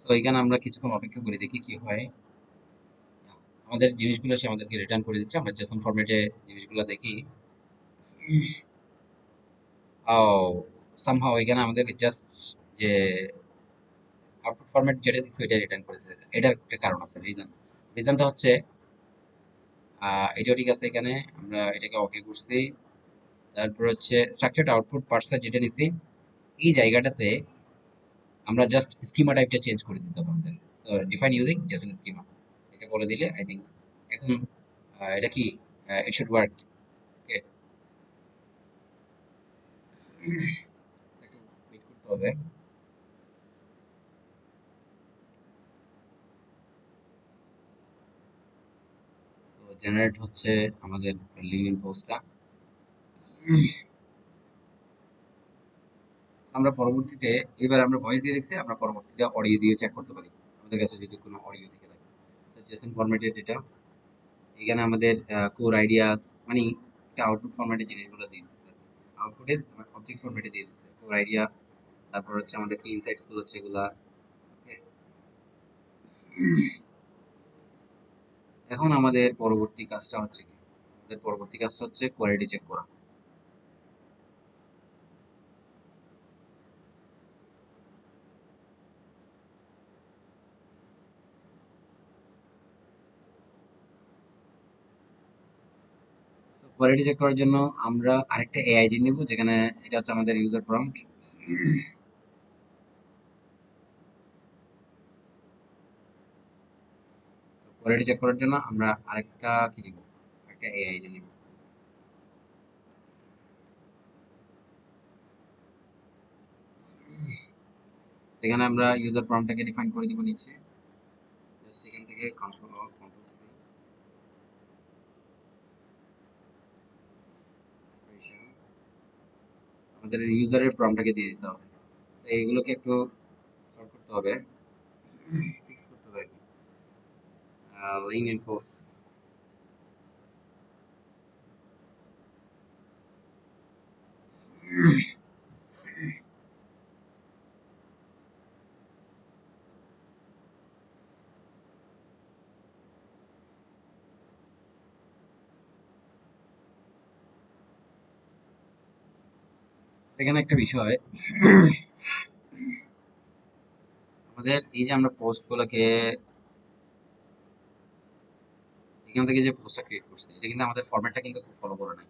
তো এখানে আমরা কিছুক্ষণ অপেক্ষা করে দেখি কি হয়। আমাদের জিনিসগুলো সে আমাদেরকে রিটার্ন করে দিচ্ছে, আমরা জেসন ফরম্যাটে জিনিসগুলো দেখি। ও, সামহাও এখানে আমাদের জাস্ট যে আউটপুট ফরম্যাট যেটা দিচ্ছে ওইটা রিটার্ন করেছে। এটার একটা কারণ আছে, রিজনটা হচ্ছে এটাও ঠিক আছে। এখানে আমরা এটাকে ওকে করছি, তারপর হচ্ছে স্ট্রাকচারড আউটপুট পার্সার যেটা নিছি, এই জায়গাটাতে আমরা জাস্ট স্কিমা টাইপটা চেঞ্জ করে দিতে হবে আমাদের। So define using JSON schema, এটা বলে দিলে আই থিঙ্ক এখন এটা কি ইট শুড ওয়ার্ক। ওকে, একটু ওয়েট করতে হবে। তো জেনারেট হচ্ছে আমাদের লিঙ্কডইন পোস্টটা। আমরা পরবর্তীতে, এবার আমরা ভয়েস দিয়ে দেখছি, আমরা পরবর্তীতে অডিও দিয়ে চেক করতে পারি আমাদের কাছে যদি কোনো অডিও থেকে থাকে। জেসন ফরম্যাটের যেটা এখানে আমাদের কোর আইডিয়াস মানে একটা আউটপুট ফরম্যাটে জিনিসগুলো দিয়ে দিচ্ছে, আউটপুটের অবজেক্ট ফরম্যাটে দিয়ে দিচ্ছে কোর আইডিয়া, তারপর হচ্ছে আমাদের কি ইনসাইটস গুলো হচ্ছে এগুলা। Okay? এখন আমাদের পরবর্তী কাজটা হচ্ছে কি, আমাদের পরবর্তী কাজটা হচ্ছে কোয়ালিটি চেক করা। কোয়ালিটি চেক করার জন্য আমরা আরেকটা এআইডি নিব, যেখানে এটা হচ্ছে আমাদের ইউজার প্রম্পট। কোয়ালিটি চেক করার জন্য আমরা আরেকটা কি নিব, একটা এআইডি নিব। এখানে আমরা ইউজার প্রম্পটটাকে ডিফাইন করে দিব নিচে, জাস্ট এখান থেকে control of control C expression, আমাদের ইউজারের প্রম্পটটাকে দিয়ে দিতে হবে। তো এইগুলোকে একটু সর্ট করতে হবে, ফিক্স করতে হবে। লিঙ্কডইন পোস্ট, এখানে একটা বিষয়, আমাদের এই যে আমরা পোস্ট গুলোকে এখান থেকে যে পোস্টটা ক্রিয়েট করছি, এটা কিন্তু আমাদের ফরম্যাটটা কিন্তু খুব ফলো করে নাই।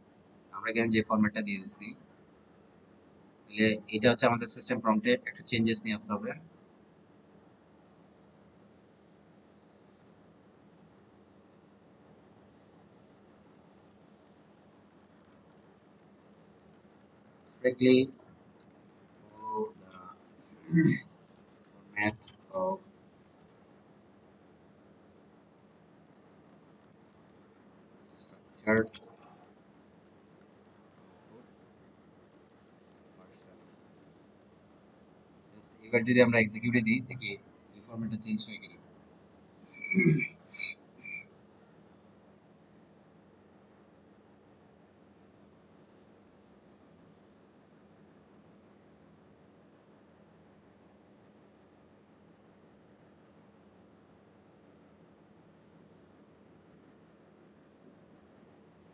আমরা এখানে যে ফরম্যাটটা দিয়ে দিচ্ছি, তাহলে এটা হচ্ছে আমাদের সিস্টেম প্রম্পটে একটু চেঞ্জেস নিয়ে আসতে হবে। Strictly follow the format of structured person. Just এবার যদি আমরা এক্সিকিউটে দিই দেখি এই ফরম্যাটটা চেঞ্জ হয়ে গেল।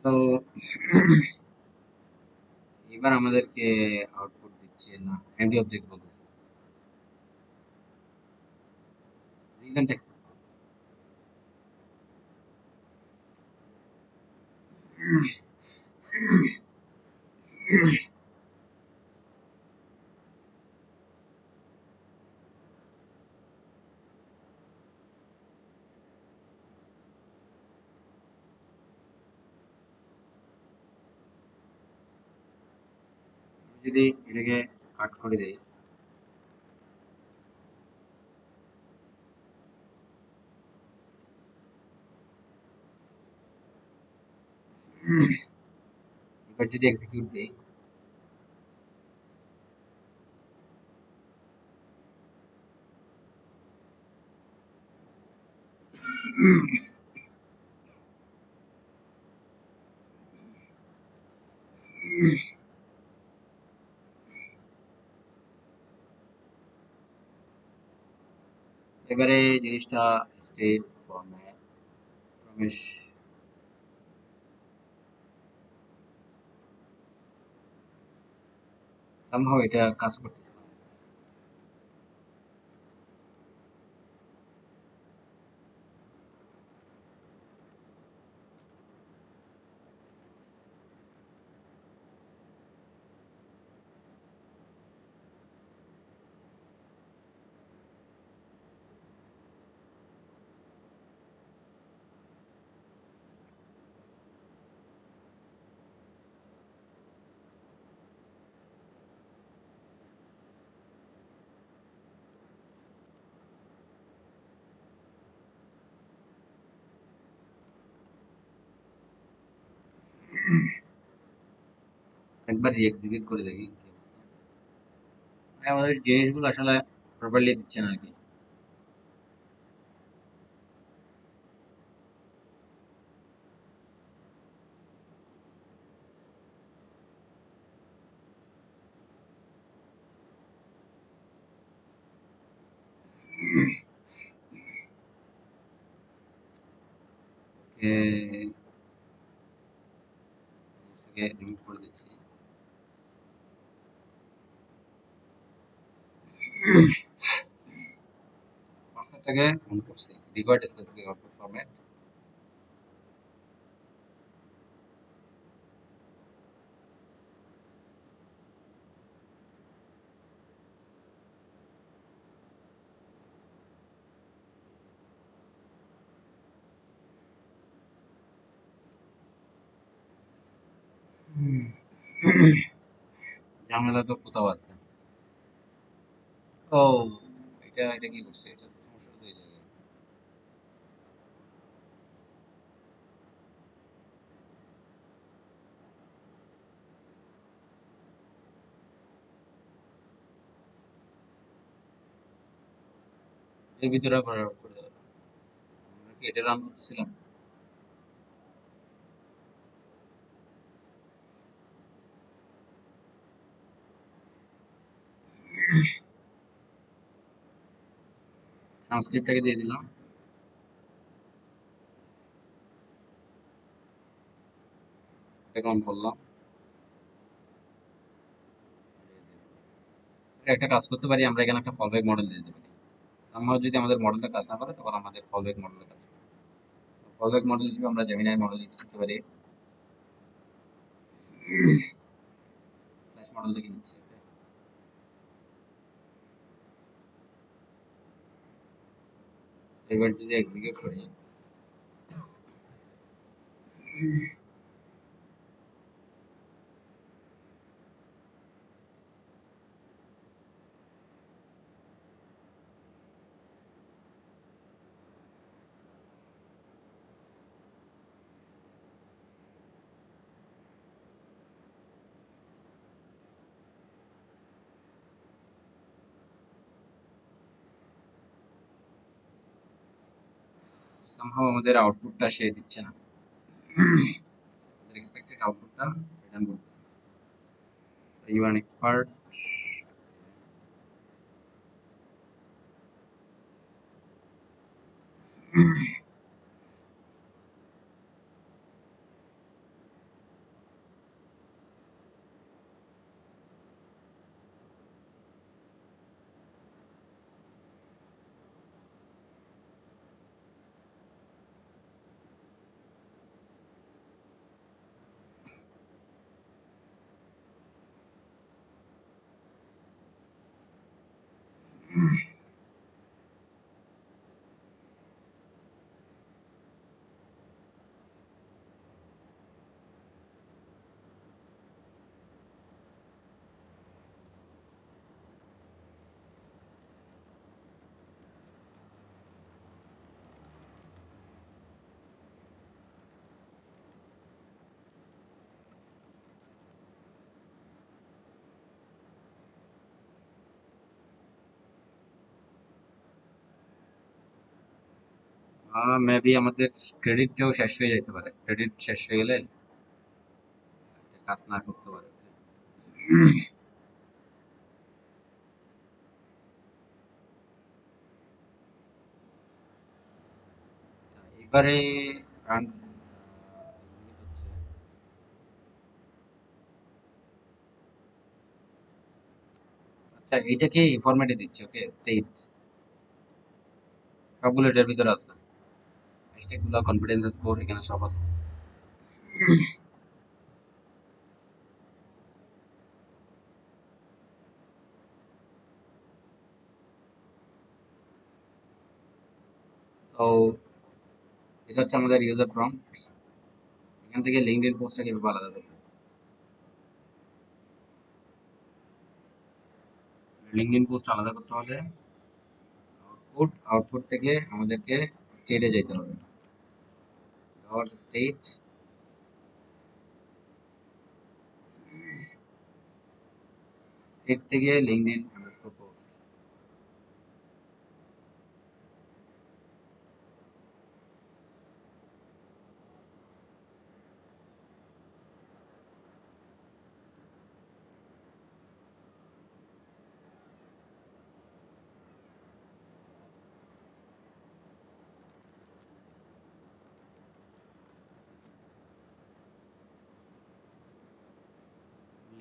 সো এবার আমাদেরকে আউটপুট দিচ্ছে না, এমডি অবজেক্ট বলতেছে। রিজনটা যদি এটাকে কাট করে দেই, এবার যদি এক্সিকিউট দিই, এবারে জিনিসটা স্টেট ফরম্যাট রমেশ সামহাও এটা কাজ করতেছে না। একবার রিএক্সিকিউট করে দেখি কি অবস্থা। মানে আমাদের জিনিসগুলো আসলে প্রপারলি দিচ্ছে না আর কি। রিমুভ করে দিচ্ছি। পার্সারটাকে অন করছি, রিকোয়ার্ড স্পেসিফিক আউটপুট ফরম্যাট। ঝামেলা তো কোথাও আছে। ও, এটা কি করছে, এটা তো সমস্যা তো এই জায়গায়। এর ভিতরে আবার করে দেওয়া। আমরা কি এটা রান করতেছিলাম? ট্রান্সক্রিপ্টটাকে দিয়ে দিলাম, এটাকে অন করলাম। এটা একটা কাজ করতে পারি, আমরা এখানে একটা ফলব্যাক মডেল দিয়ে দিতে পারি। আমরা যদি আমাদের মডেলটা কাজ না করে তখন আমাদের ফলব্যাক মডেলটা কাজ করে। ফলব্যাক মডেল হিসেবে আমরা জেমিনাই মডেল ইউজ করতে পারি। ফ্ল্যাশ মডেল থেকে নিচ্ছি। এবার যদি এক্সিকিউট করি, সামহাও আমাদের আউটপুটটা সে দিচ্ছে না। আমাদের এক্সপেক্টেড আউটপুটটা রিটার্ন করতেছে না। You are expert. মেবি আমাদের ক্রেডিটটাও শেষ হয়ে যেতে পারে, ক্রেডিট শেষ হয়ে গেলে কাজ না করতে পারে। এবারে রান আচ্ছা এইটাকে ফরম্যাটে দিচ্ছি, ওকে স্টেট সবগুলো এটার ভিতরে আছে, হ্যাশট্যাগ গুলো কনফিডেন্স স্কোর এখানে সব আছে। তো এটা হচ্ছে আমাদের ইউজার প্রম্পট। এখান থেকে লিঙ্কডইন পোস্টটাকে এভাবে আলাদা করতে হবে। লিঙ্কডইন পোস্ট আলাদা করতে হলে আউটপুট থেকে আমাদেরকে স্টেটে যেতে হবে, ডট স্টেট, স্টেট থেকে LinkedIn underscore post.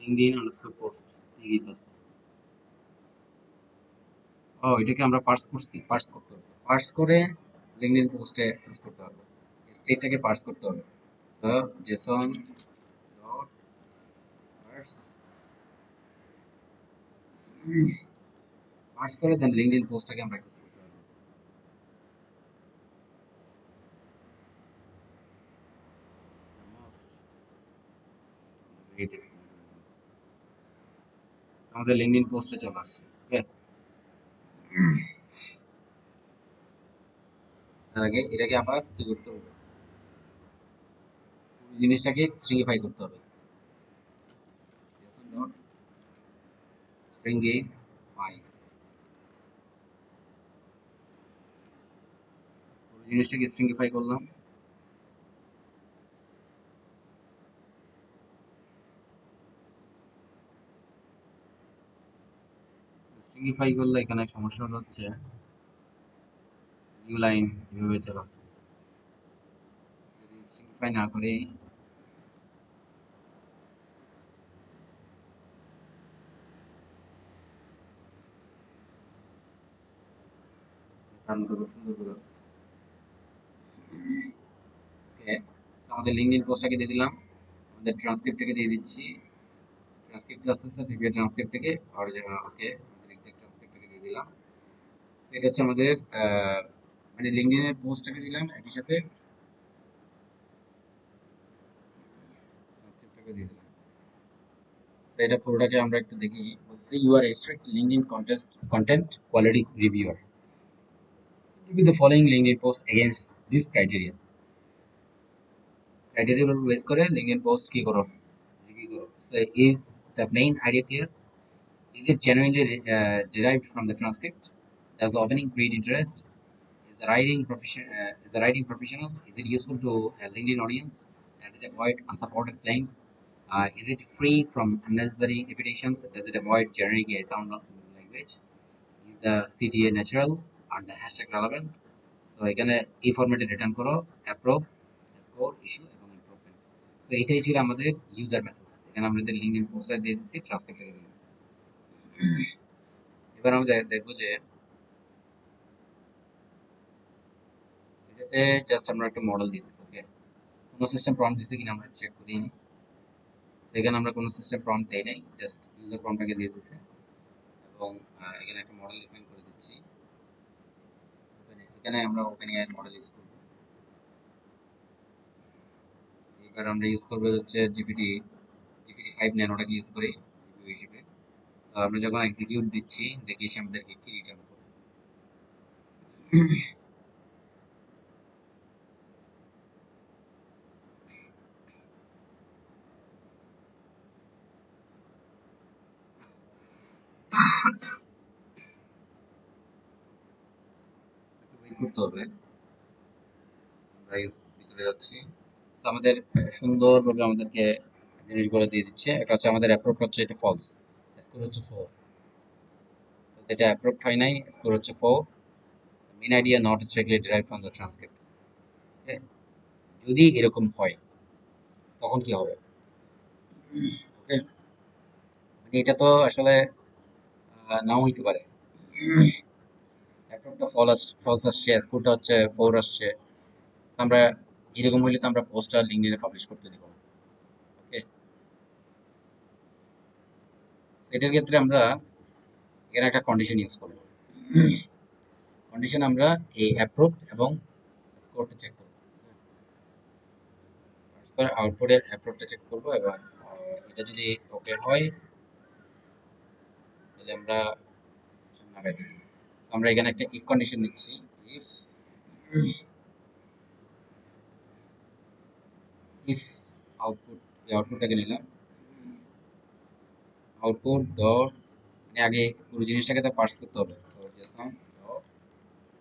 LinkedIn underscore post ঠিকই তো আছে। ও এটাকে আমরা পার্স করছি, পার্স করতে হবে, পার্স করে লিঙ্কডইন পোস্টে অ্যাক্সেস করতে হবে, স্টেটটাকে পার্স করতে হবে। তো জেসন ডট পার্স, পার্স করে দেন লিঙ্কডইন পোস্টটাকে আমরা অ্যাক্সেস করতে পারবো। এই যে আমাদের লিঙ্কডইন পোস্টে চলে আসছে, ওকে। তার আগে এটাকে আবার কি করতে হবে, পুরো জিনিসটাকে স্ট্রিংফাই করতে হবে, ডট স্ট্রিংফাই, পুরো জিনিসটাকে স্ট্রিংফাই করলাম। স্ট্রিংফাই করলে এখানে সমস্যা হচ্ছে নিউ লাইন এভাবে চলে আসছে, যদি স্ট্রিংফাই না করে তার মতো খুব সুন্দর করে আসছে। ওকে, আমাদের লিঙ্কডইন পোস্টটাকে দিয়ে দিলাম, আমাদের ট্রান্সক্রিপ্টটাকে দিয়ে দিচ্ছি, ট্রান্সক্রিপ্ট আসতেছে প্রিভিয়াস ট্রান্সক্রিপ্ট থেকে, আর ওকে আমাদের এক্সাক্ট ট্রান্সক্রিপ্টটাকে দিয়ে দিলাম। এটা হচ্ছে আমাদের মানে লিঙ্কডইনের পোস্টটাকে দিলাম একই সাথে ট্রান্সক্রিপ্টটাকে দিয়ে দিলাম। তো এটা পুরোটাকে আমরা একটু দেখি, বলছি you are a strict LinkedIn content quality reviewer, review the following LinkedIn post against this criteria, criteria উপর বেস করে লিঙ্কডইন পোস্ট কি করো, রিভিউ করো। So is the main idea clear? Is it genuinely derived from the transcript? Does the opening create interest? Is the writing professional? Is it useful to a LinkedIn audience? Does it avoid unsupported claims? Is it free from unnecessary repetitions? Does it avoid generic sound language? Is the CTA natural? Are the hashtag relevant? So এখানে এই ফরম্যাটে return করো approve, score, issue এবং improvement. তো এটাই ছিল আমাদের user message, এখানে আমাদের লিঙ্কডইন পোস্টার দিয়ে দিচ্ছি, ট্রান্সক্রিপ্ট দিয়ে দিচ্ছি। এবার আমরা দেখবো যে এটাতে জাস্ট আমরা একটা মডেল দিয়ে দিচ্ছি, ওকে। কোনো সিস্টেম প্রম্পট দিছে কিনা আমরা চেক করি নি। এখানে আমরা কোনো সিস্টেম প্রম্পট দেই নাই, জাস্ট ইউজার প্রম্পটটাকে দিয়ে দিছি এবং এখানে একটা মডেল ডিফাইন করে দিচ্ছি। এখানে আমরা ওপেন এআই মডেল ইউজ করব। এবার আমরা ইউজ করবো হচ্ছে জিপিটি 5 ন্যানোটাকে ইউজ করি GPU হিসেবে। তো আমরা যখন এক্সিকিউট দিচ্ছি দেখি সে আমাদেরকে কি রিটার্ন করে। ওয়েট করতে হবে। আমরা ভিতরে যাচ্ছি। তো আমাদের সুন্দরভাবে আমাদেরকে জিনিসগুলো দিয়ে দিচ্ছে। একটা হচ্ছে আমাদের অ্যাপ্রুভ হচ্ছে, এটা ফলস, স্কোর হচ্ছে 4। তো এটা অ্যাপ্রুভ হয় নাই, স্কোর হচ্ছে 4। Main idea not strictly derive from the transcript. যদি এরকম হয় তখন কি হবে? ওকে, মানে এটা তো আসলে নাও হইতে পারে। অ্যাপ্রুভটা ফলস আসছে, স্কোরটা হচ্ছে 4 আসছে। আমরা এরকম হইলে তো আমরা পোস্টার লিঙ্কডইনে পাবলিশ করতে দিব না। ওকে, এটার ক্ষেত্রে আমরা এখানে একটা কন্ডিশন ইউজ করব। কন্ডিশন আমরা এই অ্যাপ্রুভ এবং স্কোরটা চেক করব। আউটপুটের অ্যাপ্রুভটা চেক করব এবং এটা যদি ওকে হয় তাহলে আমরা লাগাই দিব। আমরা এখানে একটা ইফ কন্ডিশন নিচ্ছি। ইফ ইফ আউটপুট, এই আউটপুটটাকে নিলাম। আউটপুট ডট, মানে আগে পুরো জিনিসটাকে তো পার্স করতে হবে। So JSON dot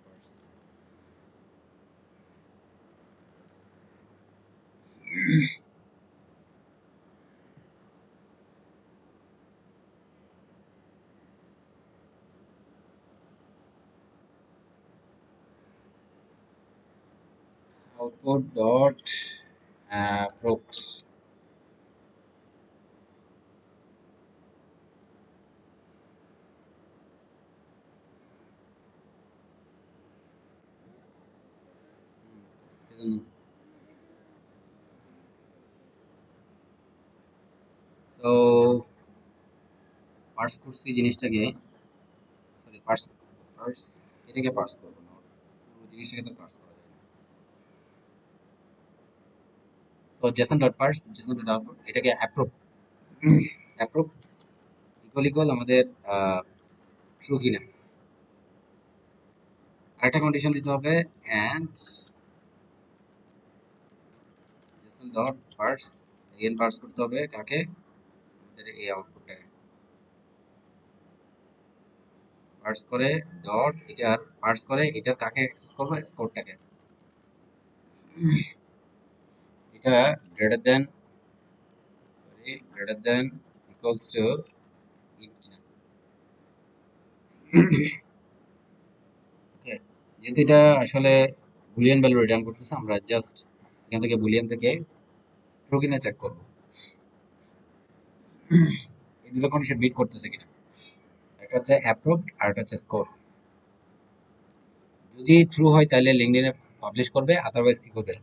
parse output dot প্রোক্ট। সো পার্স করছি জিনিসটাকে, সরি পার্স, পার্স এটাকে পার্স করবো না, পুরো জিনিসটাকে তো পার্স করা যায় না। So JSON dot parse, JSON dot output, এটাকে অ্যাপ্রুভ, অ্যাপ্রুভ ইকুয়াল ইকুয়াল আমাদের ট্রু কিনা। আরেকটা কন্ডিশন দিতে হবে, and JSON dot parse, again parse করতে হবে কাকে, আমাদের এই আউটপুটটাকে পার্স করে, ডট এটার পার্স করে, এটার কাকে অ্যাক্সেস করবো, স্কোরটাকে। এটা greater than, sorry greater than equals to int কিনা। ওকে, যেহেতু এটা আসলে বুলিয়ান ভ্যালু রিটার্ন করতেছে, আমরা জাস্ট এখান থেকে বুলিয়ান থেকে ট্রু কিনা চেক করবো এই দুটো কন্ডিশন মিট করতেছে কিনা। একটা হচ্ছে অ্যাপ্রুভড আর একটা হচ্ছে স্কোর। যদি ট্রু হয় তাহলে লিঙ্কডইনে পাবলিশ করবে, আদারওয়াইজ কি করবে,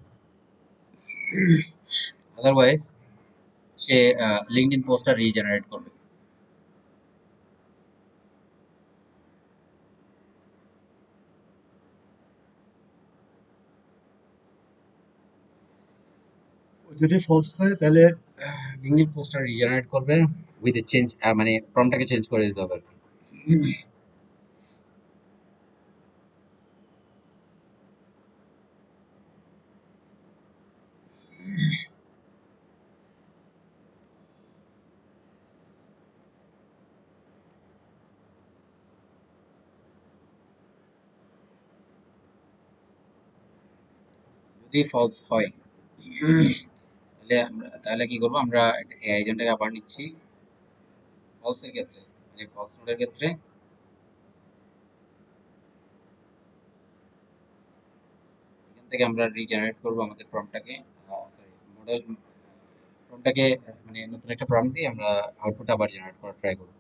আদারওয়াইজ সে লিঙ্কডইন পোস্টটা রিজেনারেট করবে। যদি ফলস হয় তাহলে লিঙ্কডইন পোস্টটা রিজেনারেট করবে উইথ চেঞ্জ, মানে প্রম্পটটাকে চেঞ্জ করে দিতে হবে আর কি। যদি ফলস হয় তাহলে আমরা, তাহলে কি করবো, আমরা এই এজেন্টটাকে আবার নিচ্ছি। ফলসের ক্ষেত্রে, মানে ফলস নোডের ক্ষেত্রে এখান থেকে আমরা রিজেনারেট করবো আমাদের প্রম্পটটাকে, সরি মডেল প্রম্পটটাকে, মানে নতুন একটা প্রম্পট দিয়ে আমরা আউটপুট আবার জেনারেট করার ট্রাই করবো।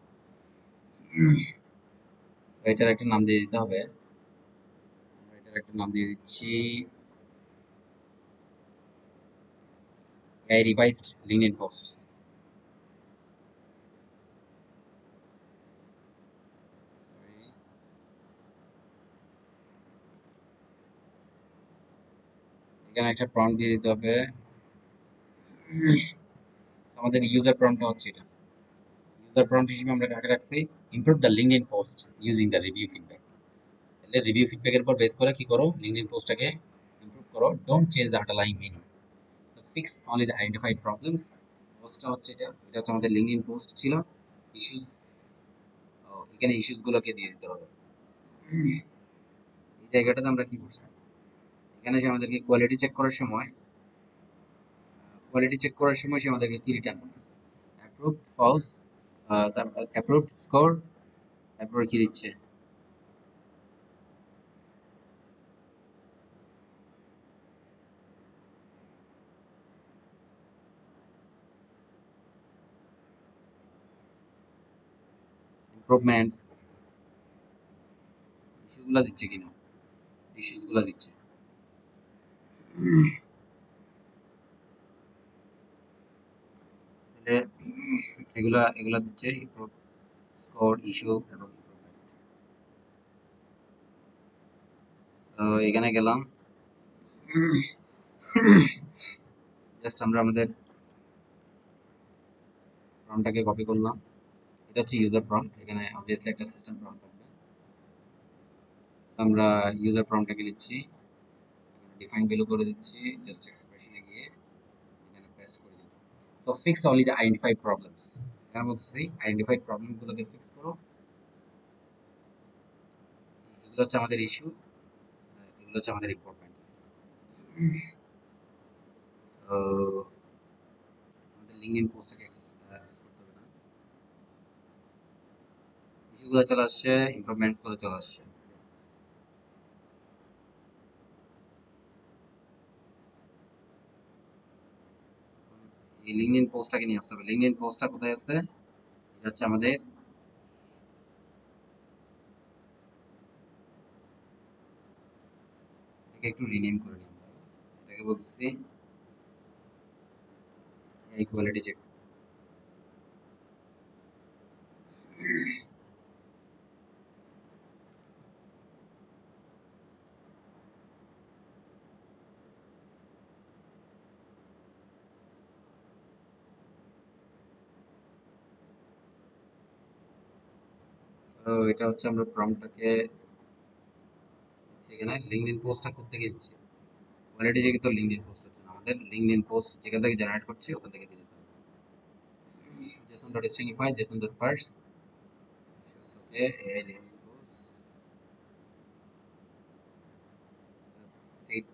তো এটার একটা নাম দিয়ে দিতে হবে। আমরা এটার একটা নাম দিয়ে দিচ্ছি এআই রিভাইসড লিঙ্কডইন পোস্টস। এখানে একটা প্রম্পট দিয়ে দিতে হবে। আমাদের ইউজার প্রম্পটটা হচ্ছে এটা। ইউজার প্রম্পট হিসেবে আমরা কাকে রাখছি, improve the LinkedIn posts using the review feedback. তাহলে রিভিউ ফিডব্যাকের উপর বেস করে কি করো, লিঙ্কডইন পোস্টটাকে ইমপ্রুভ করো, don't change the underlying meaning, fix only the identified problems. পোস্টটা হচ্ছে এটা, এটা হচ্ছে আমাদের লিঙ্কডইন পোস্ট ছিল। ইস্যুস, এখানে ইস্যুস গুলোকে দিয়ে দিতে হবে। এই জায়গাটাতে আমরা কি করছি, এখানে সে আমাদেরকে কোয়ালিটি চেক করার সময় সে আমাদেরকে কি রিটার্ন করতেছে, অ্যাপ্রুভ ফলস, তারপর অ্যাপ্রুভ স্কোর, তারপর কি দিচ্ছে, ইমপ্রুভমেন্টস, ইস্যুগুলো দিচ্ছে কিনা, ইস্যুসগুলো দিচ্ছে। তাহলে এগুলা এগুলা দিচ্ছে ইমপ্রুভ স্কোর, ইস্যু এবং ইমপ্রুভমেন্ট। তো এখানে গেলাম, জাস্ট আমরা আমাদের প্রম্পটটাকে কপি করলাম। এটা হচ্ছে ইউজার প্রম্পট, এখানে অবভিয়াসলি একটা সিস্টেম প্রম্পট থাকবে। আমরা ইউজার প্রম্পটটাকে নিচ্ছি, ডিফাইন ভ্যালু করে দিচ্ছি, জাস্ট এক্সপ্রেশনে গিয়ে এখানে পেস্ট করে দিই। So fix only the identified problems, এখানে বলছি আইডেন্টিফাইড প্রবলেমগুলোকে ফিক্স করো। এগুলো হচ্ছে আমাদের ইস্যু, এগুলো হচ্ছে আমাদের ইম্পর্টেন্স। তো আমাদের লিঙ্কডইন পোস্টটাকে অ্যাক্সেস করতে হবে না, ইস্যুগুলো চলে আসছে, ইমপ্রুভমেন্টস গুলো চলে আসছে। এই লিঙ্কডইন পোস্টটাকে নিয়ে আসতে হবে। লিঙ্কডইন পোস্টটা কোথায় আছে, এটা হচ্ছে আমাদের, এটাকে একটু রিনেম করে নিই। এটাকে বলতেছি ইকুয়ালিটি চেক। তো এটা হচ্ছে আমরা প্রম্পটটাকে সেখানে লিঙ্কডইন পোস্টটা করতে গেছি, অলরেডি যে কিন্তু লিঙ্কডইন পোস্ট হচ্ছে না, আমাদের লিঙ্কডইন পোস্ট যেখান থেকে জেনারেট করছি ওখান থেকে দিয়ে দিতে হবে। json.stringify, json.parse, ওকে, এই লিঙ্কডইন পোস্ট স্টেট,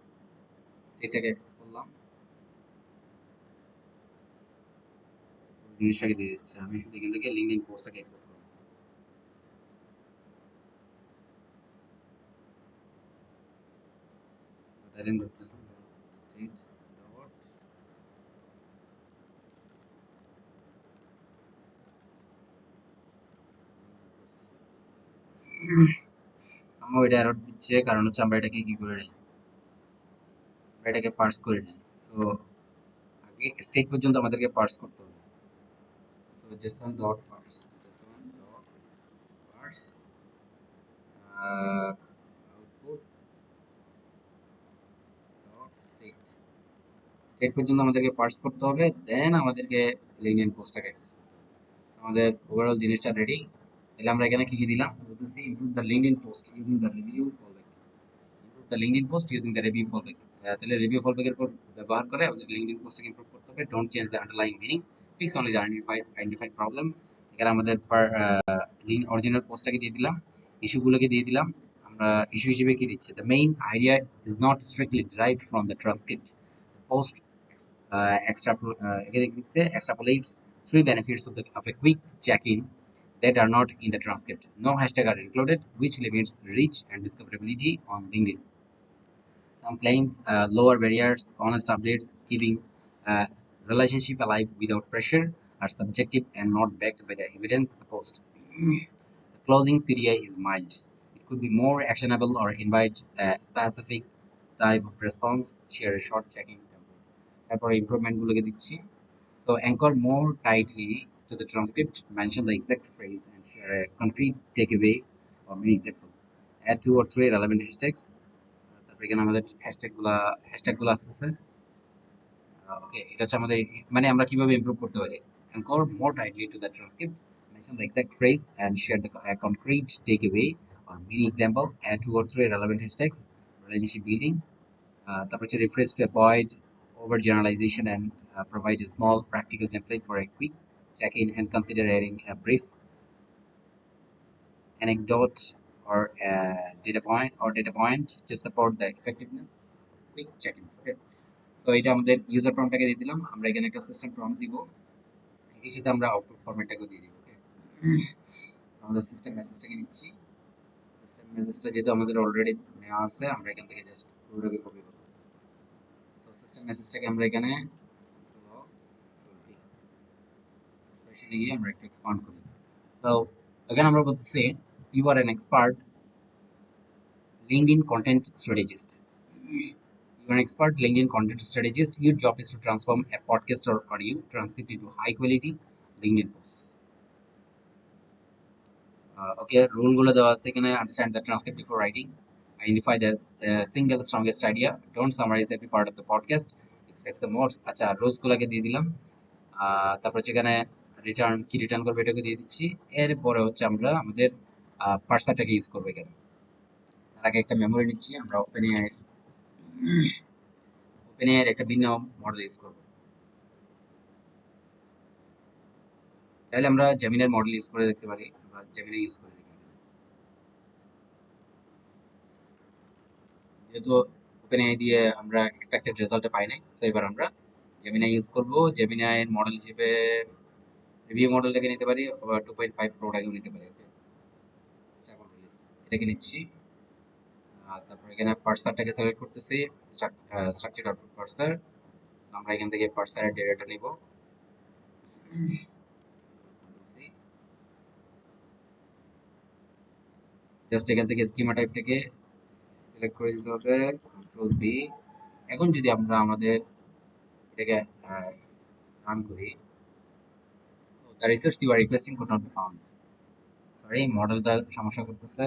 স্টেটটাকে অ্যাক্সেস করলাম, জিনিসটাকে দিয়ে দিচ্ছে। আমি শুধু এখান থেকে লিঙ্কডইন পোস্টটাকে অ্যাক্সেস করব। তাইলেন করতেছে স্টেট ডট সামহাও এটা এরর দিচ্ছে, কারণ হচ্ছে আমরা এটাকে কি করে নিই, আমরা এটাকে পার্স করে নিই। সো আগে স্টেট পর্যন্ত আমাদেরকে পার্স করতে হবে। So JSON dot parse, JSON dot parse output dot state, state পর্যন্ত আমাদেরকে পার্স করতে হবে, দেন আমাদেরকে লিনিয়ার পোস্টটাকে অ্যাক্সেস করতে হবে। আমাদের ওভারঅল জিনিসটা রেডি। তাহলে আমরা এখানে কি কি দিলাম বলতেছি, improve the LinkedIn post using the review fallback, improve the LinkedIn post using the review fallback. তাহলে রিভিউ ফলব্যাকের উপর ব্যবহার করে আমাদের লিঙ্কডইন পোস্টটাকে ইমপ্রুভ করতে হবে। Don't change the underlying meaning, fix only the identified problem. এখানে আমাদের অরিজিনাল পোস্টটাকে দিয়ে দিলাম, ইস্যুগুলোকে দিয়ে দিলাম। আমরা ইস্যু হিসেবে কি দিচ্ছি, the main idea is not strictly derived from the transcript post extrapolates three benefits of a quick check-in that are not in the transcript. No hashtag are included, which limits reach and discoverability on LinkedIn. Some claims lower barriers, honest updates, keeping relationship alive without pressure, are subjective and not backed by the evidence of the post. The closing CDI is mild. It could be more actionable or invite a specific type of response. Share a short checking template. তারপর improvement গুলোকে দিচ্ছি। So anchor more tightly to the transcript, mention the exact phrase, and share a concrete takeaway or mini example. Add two or three relevant hashtags. তারপর এখানে আমাদের hashtag গুলো আসতেছে। ওকে, এটা হচ্ছে আমাদের, মানে আমরা কিভাবে ইমপ্রুভ করতে পারি। Anchor more tightly to the transcript, mention the exact phrase, and share the concrete takeaway or mini example. Add two or three relevant hashtags. Relationship building. তারপর হচ্ছে rephrase to avoid overgeneralization and provide a small practical template for a quick check-in, and consider adding a brief anecdote or data point to support the effectiveness. Quick check ins. Okay, so এটা আমাদের user প্রম্পটটাকে দিয়ে দিলাম। আমরা এখানে একটা system prompt দিব, একই সাথে আমরা আউটপুট ফরম্যাটটাকে দিয়ে দিব। ওকে, আমাদের সিস্টেম মেসেজটাকে নিচ্ছি। সিস্টেম মেসেজটা যেহেতু আমাদের অলরেডি নেওয়া আছে, আমরা এখান থেকে জাস্ট পুরোটাকে কপি করব। তো সিস্টেম মেসেজটাকে আমরা এখানে এক্সপ্রেশনে গিয়ে আমরা একটু এক্সপান্ড করি। তো এখানে আমরা বলতেছি you are an expert LinkedIn content strategist. You're an expert LinkedIn content strategist. Your job is to transform a podcast or audio transcript into high quality LinkedIn posts. Okay, rule গুলো দেওয়া আছে এখানে। Understand the transcript before writing. Identify the single strongest idea. Don't summarize every part of the podcast. Extract the most. আচ্ছা, rules গুলোকে দিয়ে দিলাম। তারপর যেখানে রিটার্ন করবে এটাকে দিয়ে দিচ্ছি। এরপরে হচ্ছে আমরা আমাদের পার্সারটাকে ইউজ করবো এখানে। তার আগে একটা মেমোরি নিচ্ছি আমরা ওপেনএআই একটা ভিন্ন মডেল ইউজ করব। তাহলে আমরা জেমিনার মডেল ইউজ করে দেখতে পারি, আমরা জেমিনাই ইউজ করে দেখি। যেহেতু ওপেনএআই দিয়ে আমরা এক্সপেক্টেড রেজাল্টটা পাই নাই, সো এবার আমরা জেমিনাই ইউজ করব। জেমিনাই এর মডেল হিসেবে রিভিউ মডেলটাকে নিতে পারি, অথবা 2.5 প্রোটাকেও নিতে পারি। ওকে, সেকেন্ড রিলিজ এটাকে নিচ্ছি। তারপর এখানে পার্সারটাকে সিলেক্ট করতেছি, স্ট্রাকচার আউটপুট পার্সার। আমরা এখান থেকে পার্সারের ডেটাটা নিব। জাস্ট এখান থেকে স্কিমা টাইপটাকে সিলেক্ট করে দিতে হবে, কন্ট্রোল বি। এখন যদি আমরা আমাদের এটাকে রান করি, the resource you are requesting could not be found. Sorry, মডেলটা সমস্যা করতেছে।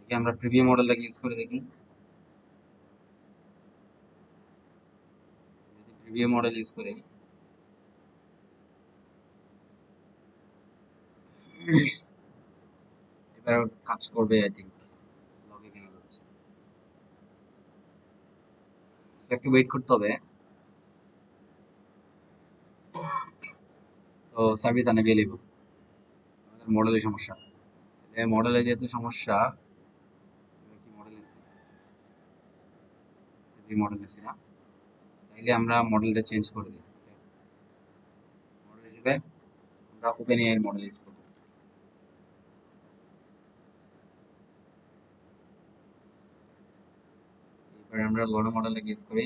আমরা প্রিভিউ মডেলটাকে ইউজ করে দেখি। যদি প্রিভিউ মডেল ইউজ করে এবার কাজ করবে, আই থিঙ্ক লগে কেন যাচ্ছে, একটু ওয়েট করতে হবে। তো সার্ভিস আনঅ্যাভেলেবল, আমাদের মডেলের সমস্যা। মডেলে যেহেতু সমস্যা, কি মডেল আছে, এই মডেল আছে না, তাইলে আমরা মডেলটা চেঞ্জ করে দিই। মডেল হিসেবে আমরা ওপেন এআই এর মডেল ইউজ করব। এবার আমরা লোডো মডেলটাকে ইউজ করি।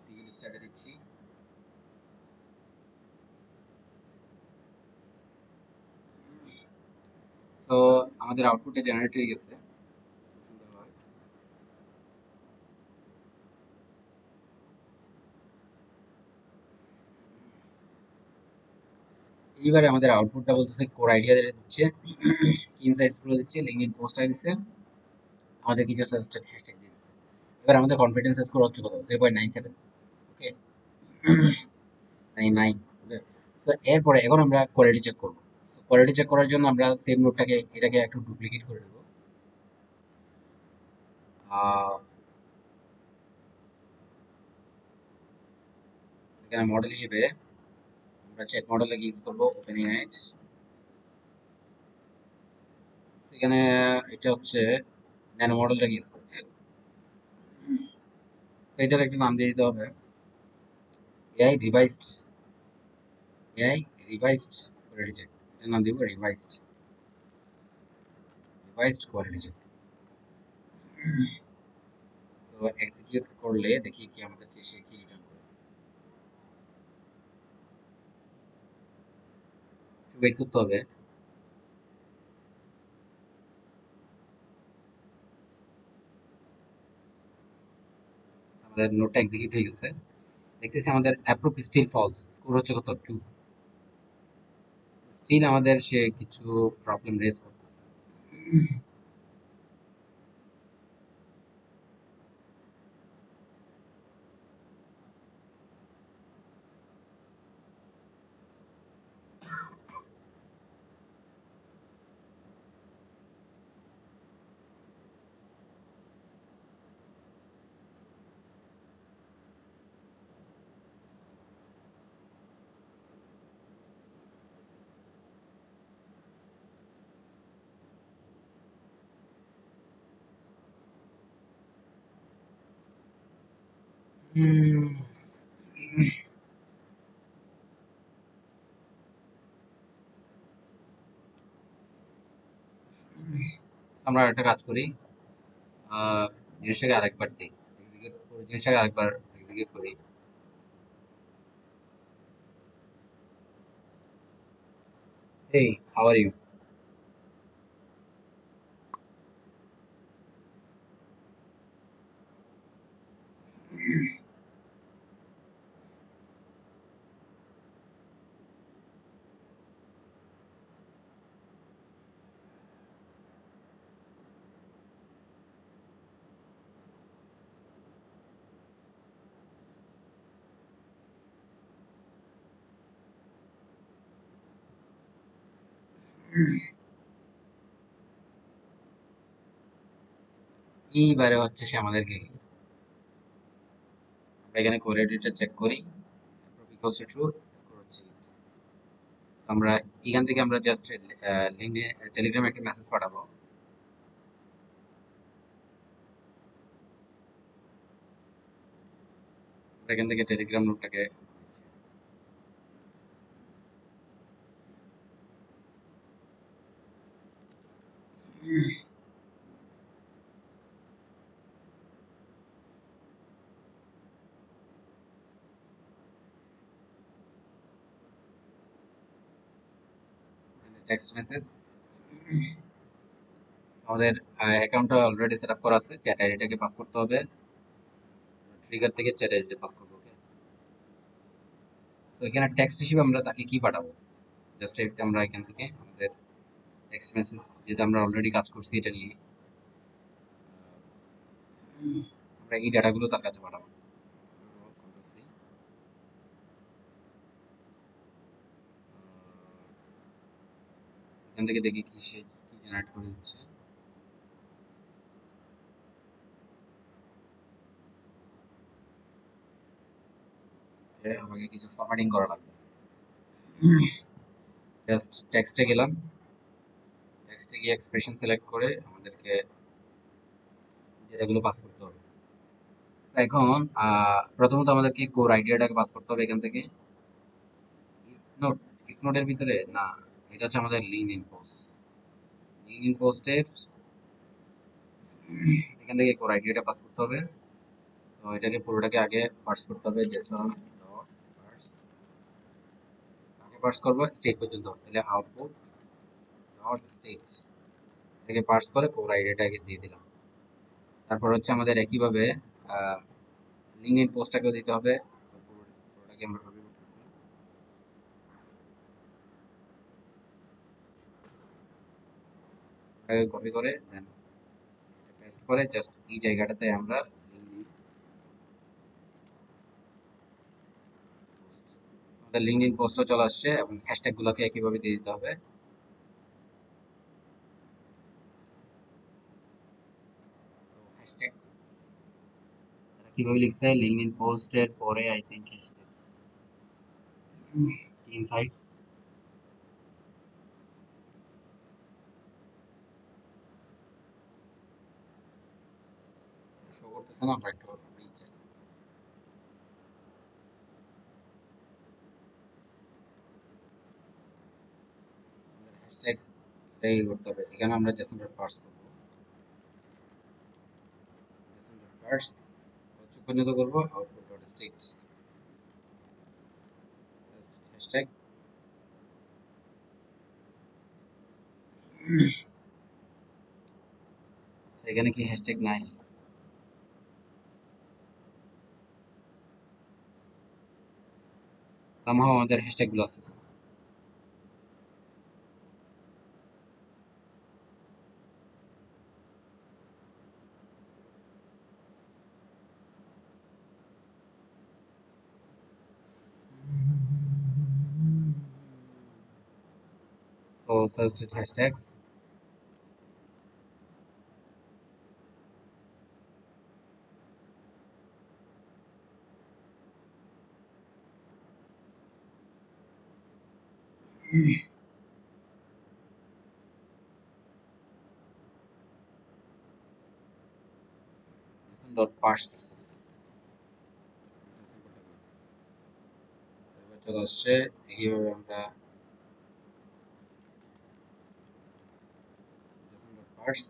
সিগিল স্টার্টে দিচ্ছি। তো আমাদের আউটপুটে জেনারেট হয়ে গেছে। এইবারে আমাদের আউটপুটটা বলতেছে কোর আইডিয়া দিচ্ছে, ইনসাইটস গুলো দিচ্ছে, লিঙ্কডইন পোস্ট দিচ্ছে, আমাদের কিছু সাজেস্টেড হ্যাশট্যাগ দিয়ে দিচ্ছে। এবার আমাদের কনফিডেন্স স্কোর হচ্ছে কত, 0.97। ওকে, 99। ওকে, সো এরপরে এখন আমরা কোয়ালিটি চেক করবো। কোয়ালিটি চেক করার জন্য আমরা সেম নোটটাকে এটাকে একটু ডুপ্লিকেট করে দেবো। এখানে মডেল হিসেবে আমরা চেক মডেলটাকে ইউজ করবো ওপেন এআই। সেখানে এটা হচ্ছে ন্যানো মডেলটাকে ইউজ করবো। তো এটার একটা নাম দিয়ে দিতে হবে, AI revised, AI revised quality check. এটার নাম দিব রিভাইসড কোয়ালিটি চেক। তো এক্সিকিউট করলে দেখি কি আমাদেরকে সে কি রিটার্ন করে। ওয়েট করতে হবে। আমাদের নোটটা এক্সিকিউট হয়ে গেছে। দেখতেছি আমাদের অ্যাপ্রুভ স্টিল ফলস, স্কোর হচ্ছে কত, 2। স্টিল আমাদের সে কিছু প্রবলেম রেজ করতেছে। হুম, আমরা একটা কাজ করি, আহ, জিনিসটাকে আরেকবার দিই, এক্সিকিউট করি, জিনিসটাকে আরেকবার এক্সিকিউট করি। হেই, হাউ আর ইউ? এইবারে হচ্ছে সে আমাদেরকে, আমরা এখানে কোয়ালিটিটা চেক করি, ইকুয়ালস টু ট্রু, স্কোর হচ্ছে eight। আমরা এখান থেকে আমরা জাস্ট লিঙ্কে টেলিগ্রামে একটা মেসেজ পাঠাবো। আমরা এখান থেকে টেলিগ্রাম গ্রুপটাকে টেক্সট মেসেজ, আমাদের অ্যাকাউন্টটা অলরেডি সেট আপ করা আছে, চ্যাট আইডিটাকে পাস করতে হবে, ট্রিগার থেকে চ্যাট আইডিটা পাস করবো। ওকে, তো এখানে টেক্সট হিসেবে আমরা তাকে কি পাঠাবো? জাস্ট এটা আমরা এখান থেকে আমাদের টেক্সট মেসেজ, যেটা আমরা অলরেডি কাজ করছি এটা নিয়ে, আমরা এই ডাটাগুলো তার কাছে পাঠাবো। Control C, এখান থেকে দেখি কি সে কি জেনারেট করে দিচ্ছে। আমাকে কিছু ফরম্যাটিং করা লাগবে। জাস্ট টেক্সটে গেলাম, টেক্সটে গিয়ে এক্সপ্রেশন সিলেক্ট করে আমাদেরকে যেটাগুলো পাস করতে হবে। তো এখন প্রথমত আমাদেরকে কোর আইডিয়াটাকে পাস করতে হবে এখান থেকে। নোট, ইফ নোটের ভিতরে না, এটা হচ্ছে আমাদের লিঙ্কডইন পোস্ট। লিঙ্কডইন পোস্টের এখান থেকে কোর আইডিয়াটা পাস করতে হবে। তো এটাকে পুরোটাকে আগে পার্স করতে হবে, জেসন ডট পার্স, আগে পার্স করবো স্টেট পর্যন্ত, তাহলে আউটপুট ডট স্টেট, এটাকে পার্স করে কোর আইডিয়াটাকে দিয়ে দিলাম। তারপর হচ্ছে আমাদের একইভাবে লিঙ্কডইন পোস্টটাকেও দিতে হবে। So, পুরোটাকে আমরা কপি করতেছি, এটাকে কপি করে দেন পেস্ট করে জাস্ট এই জায়গাটাতে আমরা আমাদের লিঙ্কডইন পোস্টও চলে আসছে এবং হ্যাশট্যাগ গুলোকে একইভাবে দিয়ে দিতে হবে। হ্যাশট্যাগস কিভাবে লিখছে, লিঙ্কডইন পোস্টের পরে I think hashtags, insights, show করতেছে না, আমরা একটু নিচে আমাদের হ্যাশট্যাগ এটাই করতে হবে। এখানে আমরা জেসন ডট পার্স করবো, জেসন ডট পার্স পর্যন্ত করবো, আউটপুট ডট স্টেট হ্যাশট্যাগ। এখানে কি হ্যাশট্যাগ নাই? সামহাও আমাদের হ্যাশট্যাগ গুলো আছে। So search it hashtags. Dot parse. চলে আসছে। এইভাবে আমরা পার্স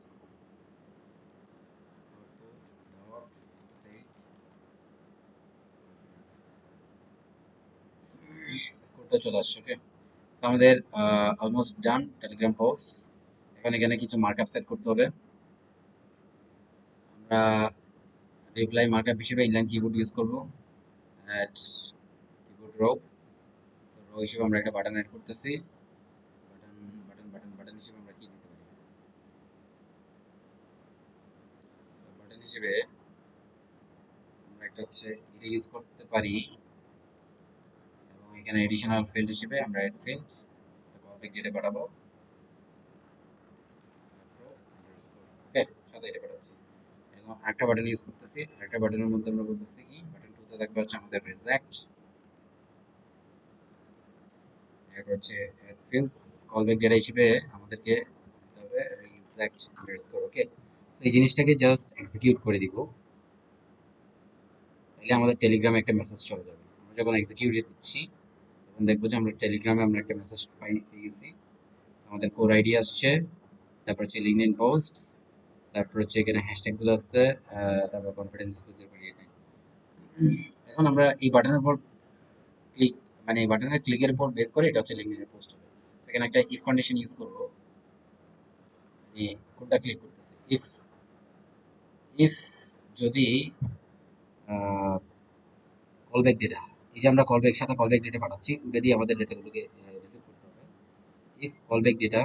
ডট স্টেট স্কোরটা চলে আসছে। ওকে, তো আমাদের অলমোস্ট ডান টেলিগ্রাম পোস্ট। এখন এখানে কিছু মার্কআপ সেট করতে হবে। আমরা রিপ্লাই মার্কআপ হিসেবে ইনলাইন কিবোর্ড ইউজ করব। অ্যাট কিবোর্ড রো, রো হিসেবে আমরা একটা বাটন অ্যাড করতেছি। বাটন বাটন বাটন বাটন হিসেবে আমরা কি দিতে পারি? বাটন হিসেবে আমরা একটা হচ্ছে এটা ইউজ করতে পারি, এবং এখানে এডিশনাল ফিল্ড হিসেবে আমরা এড ফিল্ড পাবলিক ডেটা পাঠাবো। ওকে, সাথে এটা পাঠাচ্ছি। এবং একটা বাটন ইউজ করতেছি, একটা বাটনের মধ্যে আমরা বলতেছি কি, বাটন 2 তে থাকবে হচ্ছে আমাদের রিজেক্ট, এরপর হচ্ছে ফিল্ডস কলব্যাক ডেটা হিসেবে আমাদেরকে দিতে হবে রিজেক্ট আন্ডারস্কোর। ওকে, তো এই জিনিসটাকে জাস্ট এক্সিকিউট করে দিব, তাহলে আমাদের টেলিগ্রামে একটা মেসেজ চলে যাবে। আমরা যখন এক্সিকিউট দিচ্ছি তখন দেখবো যে আমরা টেলিগ্রামে আমরা একটা মেসেজ পেয়ে গেছি। আমাদের কোর আইডি আসছে, তারপর হচ্ছে লিঙ্কডইন পোস্টস, তারপর হচ্ছে এখানে হ্যাশট্যাগ গুলো আসছে, তারপর কনফিডেন্স বুঝতে পারি এটা। এখন আমরা এই বাটনের উপর ক্লিক, মানে এই বাটনের ক্লিকের উপর বেস করে এটা হচ্ছে লিঙ্কডইনে পোস্ট হবে। এখানে একটা ইফ কন্ডিশন ইউজ করব। এই কোনটা ক্লিক করতেছি, ইফ ইফ যদি কলব্যাক ডেটা, এই যে আমরা কলব্যাক সাথে কলব্যাক ডেটা পাঠাচ্ছি ওটা দিয়ে আমাদের ডেটাগুলোকে রিসিভ করতে হবে। ইফ কলব্যাক ডেটা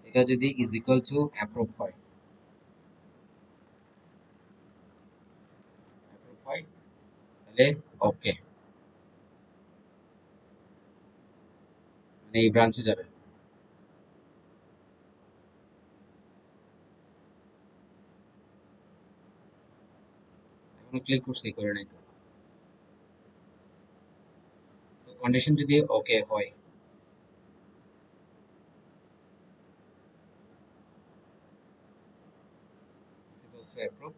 এটা যদি ইজ ইকুয়াল টু অ্যাপ্রুভ হয়, অ্যাপ্রুভ হয় তাহলে ওকে, মানে এই ব্রাঞ্চে যাবে। এখনো ক্লিক করছি, করে নাই তো। কন্ডিশন যদি ওকে হয়, অ্যাপ্রুভ,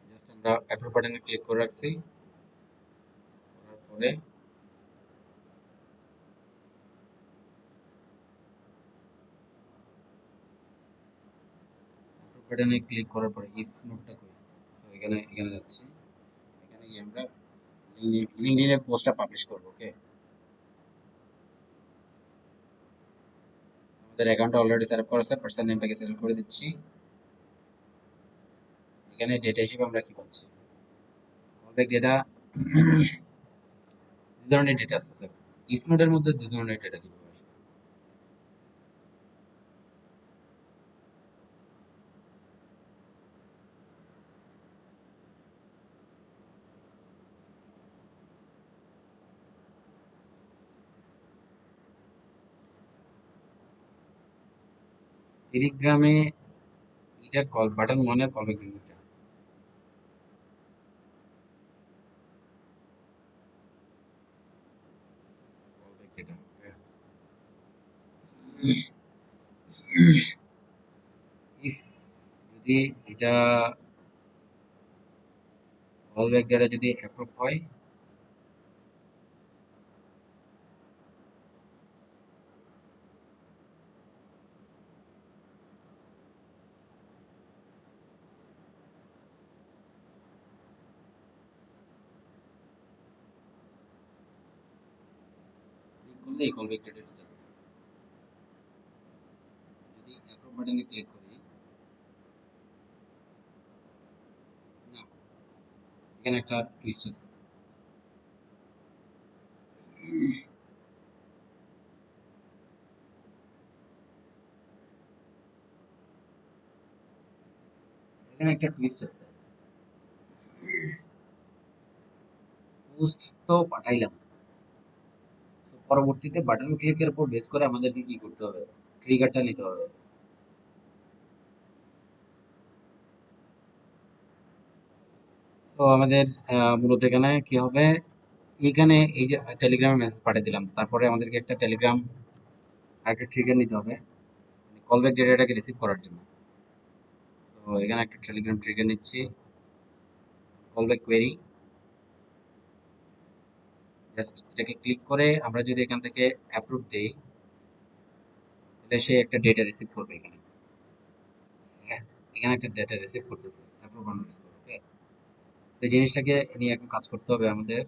জাস্ট আমরা অ্যাপ্রুভ বাটনে ক্লিক করে রাখছি, করার পরে অ্যাপ্রুভ বাটনে ক্লিক করার পরে ইফ নোটটা করি, তো এখানে এখানে যাচ্ছি, এখানে গিয়ে আমরা লিঙ্কডইনে পোস্টটা পাবলিশ করব। ওকে, আমাদের অ্যাকাউন্টটা অলরেডি সেট আপ করা আছে, পার্সন নেমটাকে সিলেক্ট করে দিচ্ছি। এখানে ডেটা হিসেবে আমরা কি পাচ্ছি, আমাদের ডেটা দুই ধরনের ডেটা আছে স্যার। ইফ নোডের মধ্যে দুই ধরনের ডেটা কিভাবে আসবে? টেলিগ্রামে এটার কল বাটন ওয়ানের call back data, call back data. If যদি এটা কল ব্যাক ডেটা যদি অ্যাপ্রুভ হয়, ক্লিক করলে এই কল ব্যাক ডেটাটা যাবে। যদি অ্যাপ্রুভ বাটনে ক্লিক করি, না, এখানে একটা টুইস্ট আছে। এখানে একটা টুইস্ট আছে। পোস্ট তো পাঠাইলাম, তো পরবর্তীতে বাটন ক্লিকের উপর বেস করে আমাদেরকে কি করতে হবে, ট্রিগারটা নিতে হবে। তো আমাদের মূলত এখানে কি হবে, এখানে এই যে টেলিগ্রামে মেসেজ পাঠিয়ে দিলাম, তারপরে আমাদেরকে একটা টেলিগ্রাম আরেকটা ট্রিগার নিতে হবে কলব্যাক ডেটাটাকে রিসিভ করার জন্য। তো এখানে একটা টেলিগ্রাম ট্রিগার নিচ্ছি, কলব্যাক কোয়েরি। জাস্ট এটাকে ক্লিক করে আমরা যদি এখান থেকে অ্যাপ্রুভ দেই, তাহলে সে একটা ডেটা রিসিভ করবে এখানে। হ্যাঁ, এখানে একটা ডেটা রিসিভ করতেছে অ্যাপ্রুভ আন্ডারস্কোর, ওকে। তো এই জিনিসটাকে নিয়ে এখন কাজ করতে হবে আমাদের।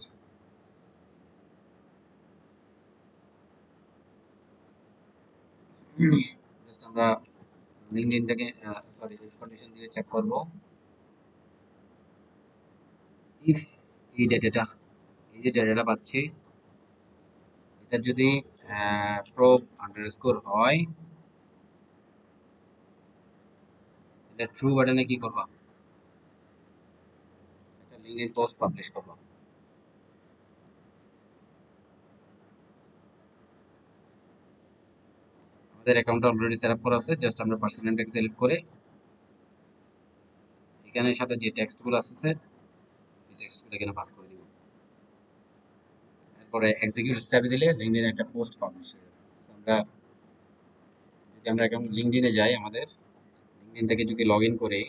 জাস্ট আমরা লিঙ্কডইনটাকে সরি কন্ডিশন দিয়ে চেক করব ইফ এই ডেটাটা, এই যে ডেটাটা পাচ্ছি, এটা যদি প্রোব আন্ডারস্কোর হয়, এটা ট্রু বাটনে কি করবা, একটা লিঙ্কডইন পোস্ট পাবলিশ করবা। আমাদের অ্যাকাউন্টটা অলরেডি সেট আপ করা আছে, জাস্ট আমরা পার্সোনাল নেমটাকে সিলেক্ট করে এখানে সাথে যে টেক্সটগুলো আছে এই টেক্সটগুলো এখানে পাস করে দিব। এরপরে এক্সিকিউট স্ট্যাবে দিলে লিঙ্কডইনে একটা পোস্ট পাবলিশ হয়ে যাবে। আমরা যদি আমরা এখন লিঙ্কডইনে যাই, আমাদের লিঙ্কডইন থেকে যদি লগ ইন করি,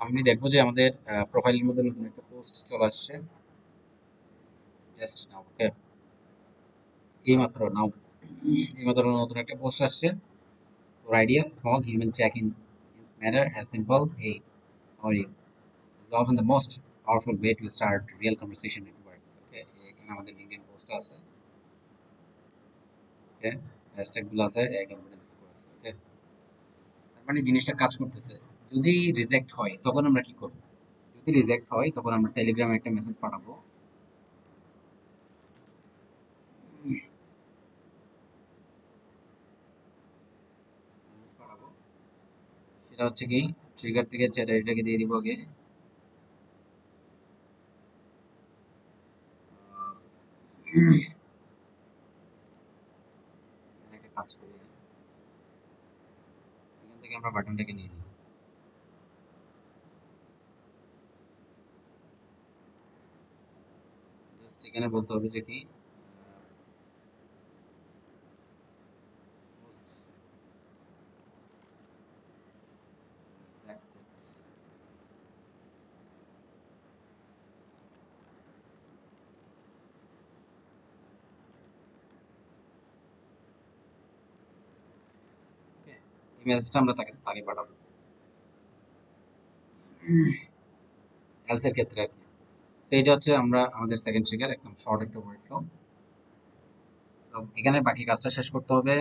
আমি দেখবো যে আমাদের প্রোফাইলের মধ্যে নতুন একটা পোস্ট চলে আসছে জাস্ট নাও, ওকে। এইমাত্র নাও, এইমাত্র নতুন একটা পোস্ট আসছে। তোর idea small human check in it's matter as simple এই how you is often the most powerful way to start real conversation at work. Okay, এখানে আমাদের লিঙ্কডইন পোস্ট আছে, ওকে, হ্যাশট্যাগ গুলো আছে, কনফিডেন্স স্কোর আছে, ওকে। তার মানে জিনিসটা কাজ করতেছে। যদি রিজেক্ট হয় তখন আমরা কি করব? যদি রিজেক্ট হয় তখন আমরা টেলিগ্রামে একটা মেসেজ পাঠাবো, মেসেজ পাঠাবো। সেটা হচ্ছে কি, ট্রিগার থেকে চ্যাট আইডিটাকে দিয়ে দিব আগে। এখানে একটা কাজ করি, এখান থেকে আমরা বাটনটাকে নিয়ে নিই। জাস্ট এখানে বলতে হবে যে কি posts rejected। ওকে, এই মেসেজটা আমরা তাকে তাকে পাঠাবো এলস এর ক্ষেত্রে আর কি। তো এটা হচ্ছে আমরা আমাদের সেকেন্ড ট্রিগার, একদম শর্ট একটা ওয়ার্ড ফ্লো। তো এখানে বাকি কাজটা শেষ করতে হবে।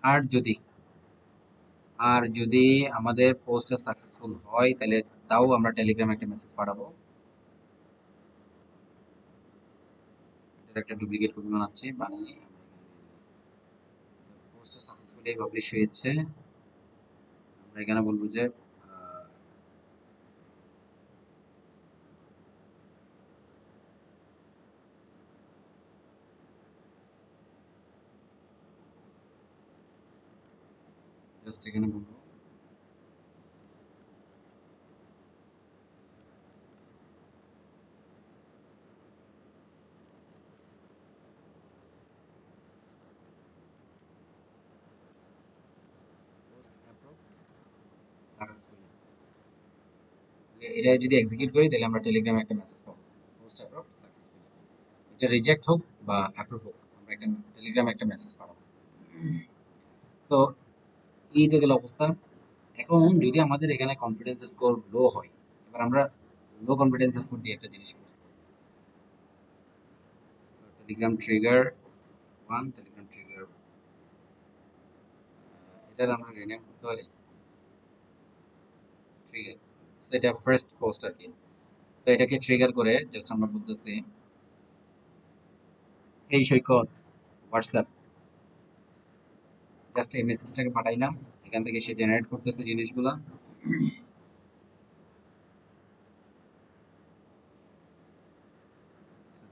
আর যদি আর যদি আমাদের পোস্টটা সাকসেসফুল হয়, তাহলে তাও আমরা টেলিগ্রামে একটা মেসেজ পাঠাবো। এটার একটা ডুপ্লিকেট কপি বানাচ্ছি, বানিয়ে পোস্টটা সাকসেসফুলি পাবলিশ হয়েছে। আমরা এখানে বলবো যে জাস্ট এখানে বলবো পোস্ট অ্যাপ্রুভড সাকসেসফুলি। এটা যদি এক্সিকিউট করি তাহলে আমরা টেলিগ্রামে একটা মেসেজ পাবো, পোস্ট অ্যাপ্রুভড সাকসেসফুলি। এটা রিজেক্ট হোক বা অ্যাপ্রুভ হোক, আমরা একটা টেলিগ্রামে একটা মেসেজ পাবো। তো এই তো গেল অবস্থা। এখন যদি আমাদের এখানে কনফিডেন্স স্কোর লো হয়, এবার আমরা লো কনফিডেন্স স্কোর দিয়ে একটা জিনিস করতে পারি। Telegram trigger one, Telegram trigger, এটার আমরা রিনেম করতে পারি ট্রিগার। তো এটা ফার্স্ট পোস্ট আর কি। তো এটাকে ট্রিগার করে জাস্ট আমরা বলতেছি এই সৈকত হোয়াটসঅ্যাপ, জাস্ট এই মেসেজটাকে পাঠাইলাম। এখান থেকে সে জেনারেট করতেছে জিনিসগুলা।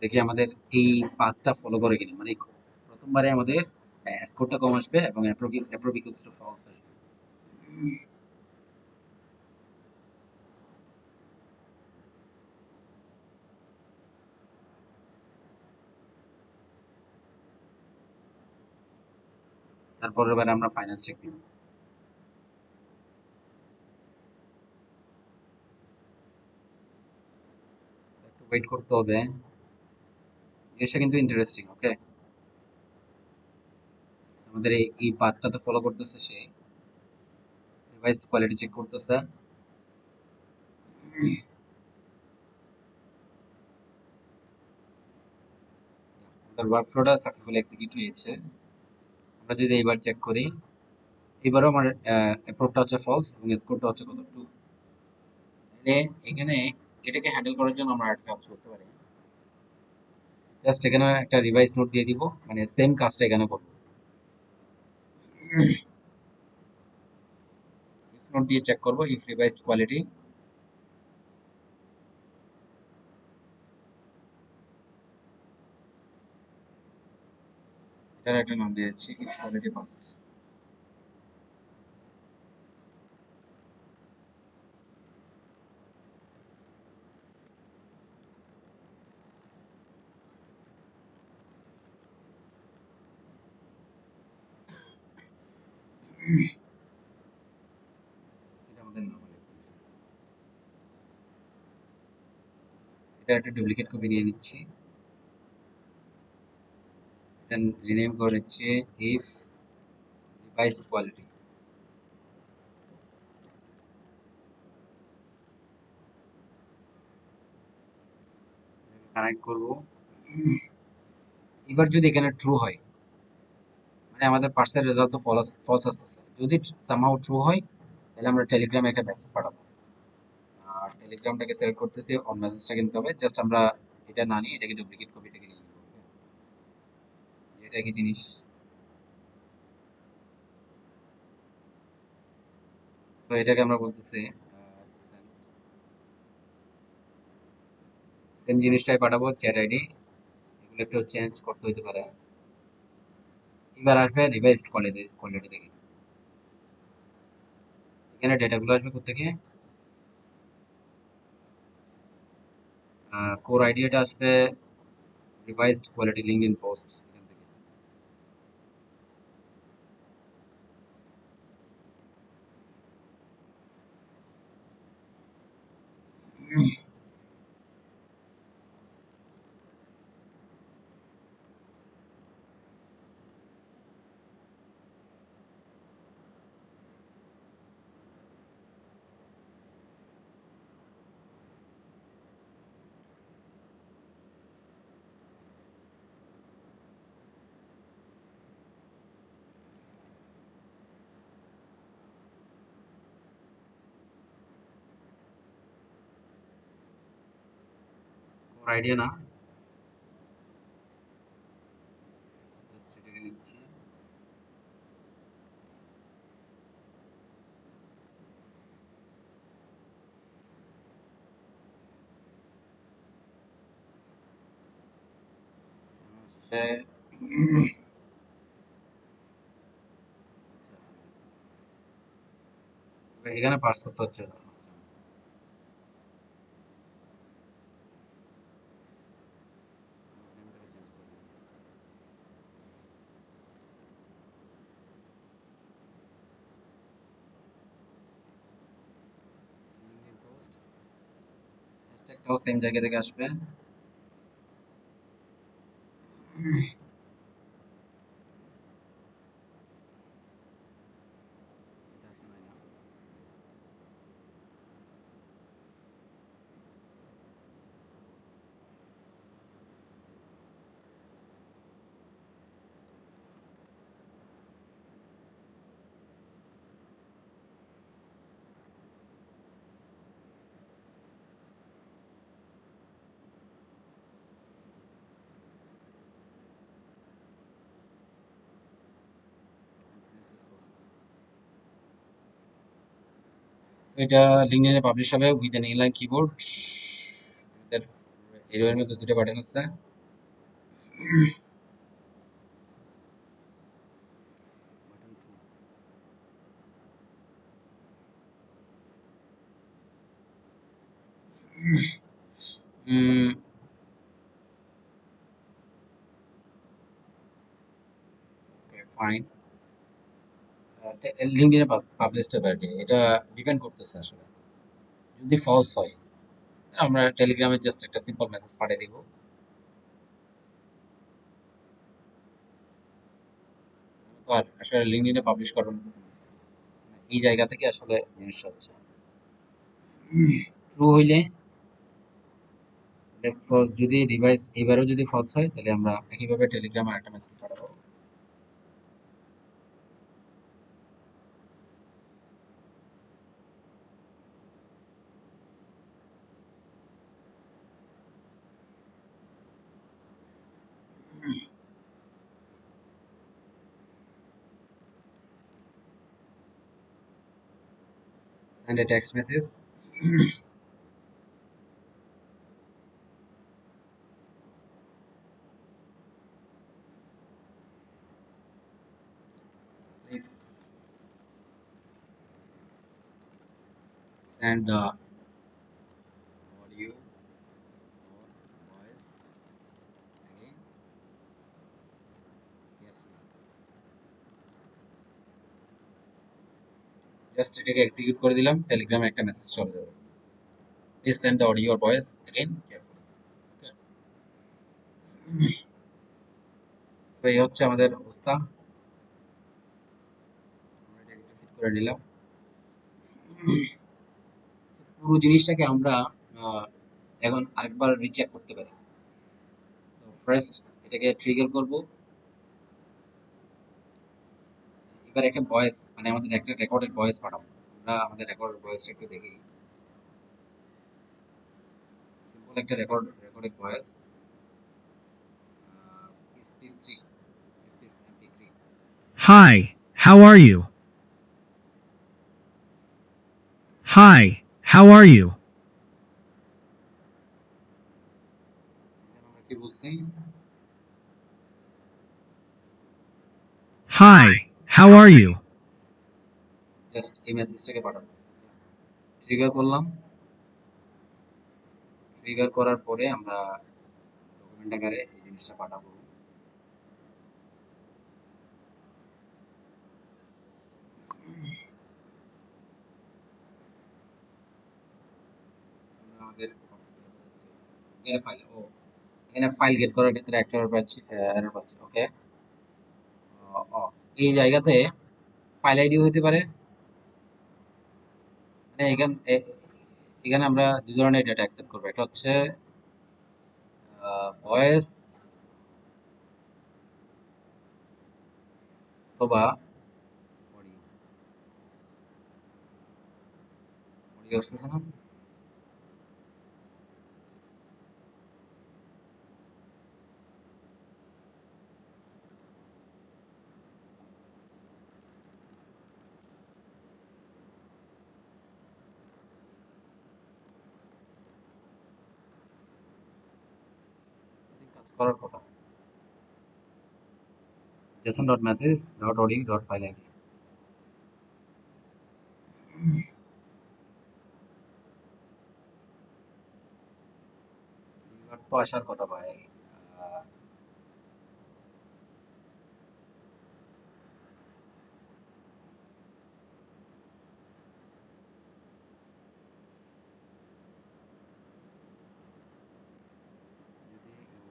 দেখি আমাদের এই পাথটা ফলো করে কিনা, মানে প্রথমবারে আমাদের স্কোরটা কম আসবে এবং অ্যাপ্রোভ ইকুয়ালস টু ফলস আসবে। তারপরের বার আমরা ফাইনাল চেক দিব। একটু ওয়েট করতে হবে, জিনিসটা কিন্তু ইন্টারেস্টিং। ওকে, আমাদের এই পাথটাতে ফলো করতেছে, সে রিভাইসড কোয়ালিটি চেক করতেছে। আমাদের ওয়ার্কফ্লোটা সাকসেসফুলি এক্সিকিউট হয়েছে। আমরা যদি এইবার চেক করি, এবারও আমার অ্যাপ্রুভটা হচ্ছে ফলস এবং স্কোরটা হচ্ছে কত 2। তাহলে এখানে এটাকে হ্যান্ডেল করার জন্য আমরা একটা কাজ করতে পারি, জাস্ট এখানে একটা রিভাইস নোট দিয়ে দিব, মানে সেম কাজটা এখানে করবো। নোট দিয়ে চেক করবো ইফ রিভাইসড কোয়ালিটি, এটার একটা নাম দিয়ে দিচ্ছি ইফ কোয়ালিটি পাসড। এটা আমাদের নরমাল, এটা একটা ডুপ্লিকেট কপি নিয়ে নিচ্ছি, এটা রিনেম করে নিচ্ছি ইফ রিভাইসড কোয়ালিটি। কানেক্ট করব। এবার যদি এখানে ট্রু হয়, মানে আমাদের পার্সেল রেজাল্ট তো ফলস ফলস আসছে। যদি সামহাউ ট্রু হয়, তাহলে আমরা টেলিগ্রামে একটা মেসেজ পাঠাবো। আর টেলিগ্রামটাকে সিলেক্ট করতেছি, অন মেসেজটাকে নিতে হবে। জাস্ট আমরা এটা না নিয়ে এটাকে ডুপ্লিকেট কপিটাকে নিয়ে নিব। এটা একই জিনিস। তো এটাকে আমরা বলতেছি সেম জিনিসটাই পাঠাবো, চ্যাট আইডি এগুলো একটু চেঞ্জ করতে হতে পারে। এবার আসবে রিভাইসড কোয়ালিটি কোয়ালিটি থেকে, এখানে ডেটাগুলো আসবে কোত্থেকে, কোর আইডিয়াটা আসবে রিভাইসড কোয়ালিটি লিঙ্কডইন পোস্ট এখান থেকে। কোর আইডিয়া না, just সেটাকে নিচ্ছি। সে এখানে পার্স করতে হচ্ছে। হ্যাশট্যাগটাও সেম জায়গা থেকে আসবে। So এটা লিঙ্কডইনে পাবলিশ হবে উইথ অ্যান ইনলাইন কিবোর্ড। এর এর মধ্যে দুটো বাটন আছে। Okay fine. লিঙ্কডইনে পাবলিশ হবে আর কি। এটা ডিপেন্ড করতেছে আসলে। যদি ফলস হয় আমরা টেলিগ্রামে জাস্ট একটা সিম্পল মেসেজ পাঠিয়ে দিব। তো আর আসলে লিঙ্কডইনে পাবলিশ করার মতো এই জায়গা থেকে আসলে জিনিসটা হচ্ছে ট্রু হইলে যদি ডিভাইস এবারেও যদি ফলস হয় তাহলে আমরা একইভাবে টেলিগ্রামে একটা মেসেজ পাঠাবো। Send a text message. Please send the audio or voice again carefully. Just এটাকে এক্সিকিউট করে দিলাম, টেলিগ্রামে একটা মেসেজ চলে যাবে। Please send the audio or voice again carefully. তো এই হচ্ছে আমাদের অবস্থা। আমরা এটা একটু ফিট করে নিলাম। পুরো জিনিসটাকে আমরা এখন আরেকবার রিচেক করতে পারি। ফার্স্ট এটাকে ট্রিগার করব। এবার একটা ভয়েস মানে আমাদের একটা রেকর্ডেড ভয়েস পাঠাবো। আমরা আমাদের রেকর্ডেড ভয়েসটা একটু দেখি। সিম্পল একটা recorded voice SP3 MP3 Hi, how are you? Hi, how are you? আমরা কি বলছি? Hi, how are you? Just এই মেসেজটাকে পাঠাবো। ট্রিগার করলাম। ট্রিগার করার পরে আমরা ডকুমেন্ট আকারে এই জিনিসটা পাঠাবো। আমরা আমাদের এখানে ফাইল এখানে ফাইল গেট করার ক্ষেত্রে একটা এরর পাচ্ছি। ওকে, এই জায়গাতে ফাইল আইডি হতে পারে। মানে এখানে আমরা দুই ধরনের ডেটা অ্যাকসেপ্ট করবো। একটা হচ্ছে ভয়েস অথবা অডিও। অডিও আসতেছে না? কাজ করার কথা। json.message.audio.file id এবার তো আসার কথা ভাই।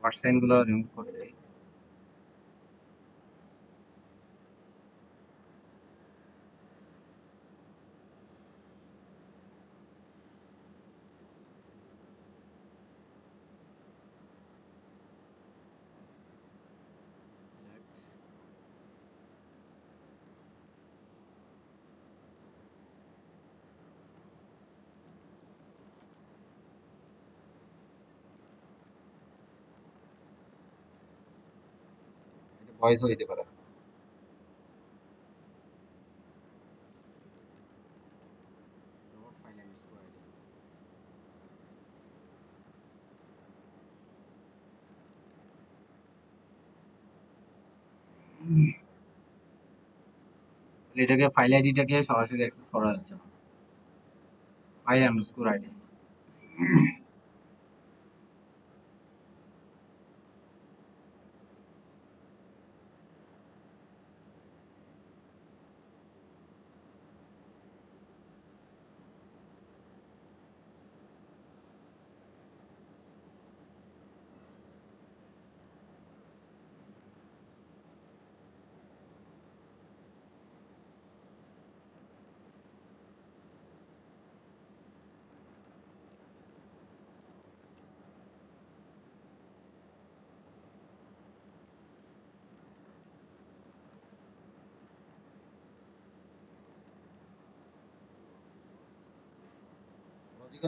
ওয়ার্ড সাইন গুলো রিমুভ করে দেয়। ভয়েসও হইতে পারে। এটাকে ফাইল আইডিটাকে সরাসরি অ্যাক্সেস করা যাচ্ছে না। File underscore ID.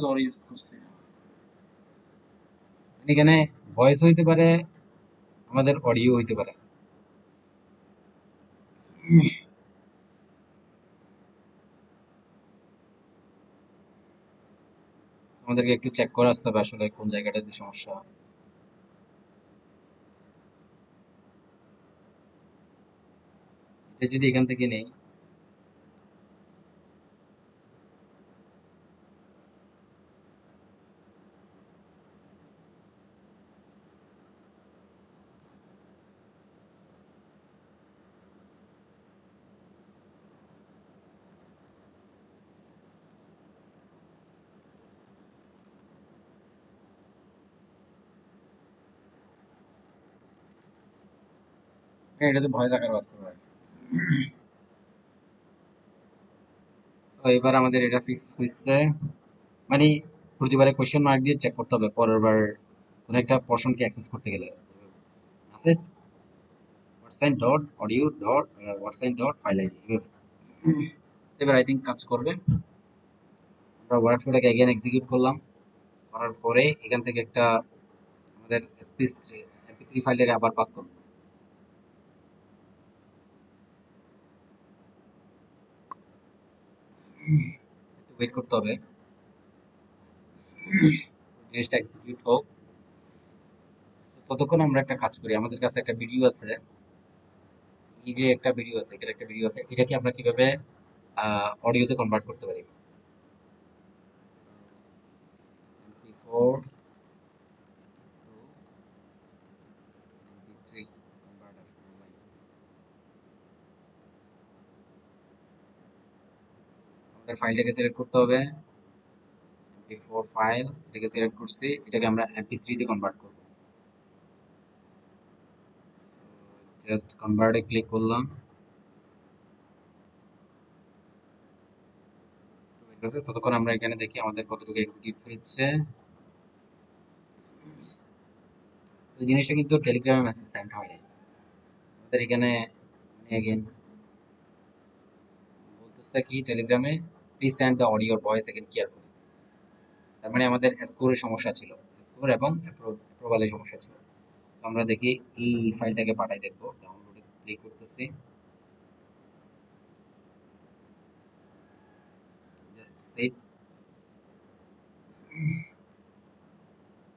লর ইউজ করছি এখানে ভয়েস হইতে পারে, আমাদের অডিও হইতে পারে। আমাদেরকে একটু চেক করে আসতে হবে আসলে কোন জায়গাটাতে সমস্যা। এটা যদি এখান থেকে নেই, এটাতে ভয় থাকার আসতে পারে। তো এবার আমাদের এটা ফিক্স হয়েছে, মানে প্রতিবারে কোশ্চেন মার্ক দিয়ে চেক করতে হবে পরের বার কোনো একটা পোর্শনকে অ্যাক্সেস করতে গেলে। অ্যাক্সেস হোয়াটসাইন ডট অডিও ডট হোয়াটসাইন ডট ফাইল আইডি। এবার আই থিঙ্ক কাজ করবে। আমরা ওয়ার্কফ্লোটাকে এগেন এক্সিকিউট করলাম, করার পরে এখান থেকে একটা আমাদের স্পেস এমপি3 ফাইলটাকে আবার পাস করব। একটু ওয়েট করতে হবে জিনিসটা এক্সিকিউট হোক। ততক্ষণ আমরা একটা কাজ করি, আমাদের কাছে একটা ভিডিও আছে, এই যে একটা ভিডিও আছে, এখানে একটা ভিডিও আছে, এটাকে আমরা কিভাবে অডিওতে কনভার্ট করতে পারি। MP4 to MP3 converter online। আমাদের ফাইলটাকে সিলেক্ট করতে হবে, MP4 ফাইল, এটাকে সিলেক্ট করছি, এটাকে আমরা MP3 তে কনভার্ট করব। জাস্ট কনভার্টে ক্লিক করলাম, ততক্ষণ আমরা এখানে দেখি আমাদের কতটুকু এক্সিকিউট হয়েছে। এই জিনিসটা কিন্তু টেলিগ্রামে মেসেজ সেন্ড হয় নাই আমাদের এখানে, মানে এগেন বলতেছে কি টেলিগ্রামে please send the audio voice again carefully. তার মানে আমাদের স্কোরের সমস্যা ছিল, স্কোর এবং অ্যাপ্রুভালের সমস্যা ছিল। তো আমরা দেখি এই ফাইলটাকে পাঠাই দেখবো, ডাউনলোডে ক্লিক করতেছি, জাস্ট সেভ,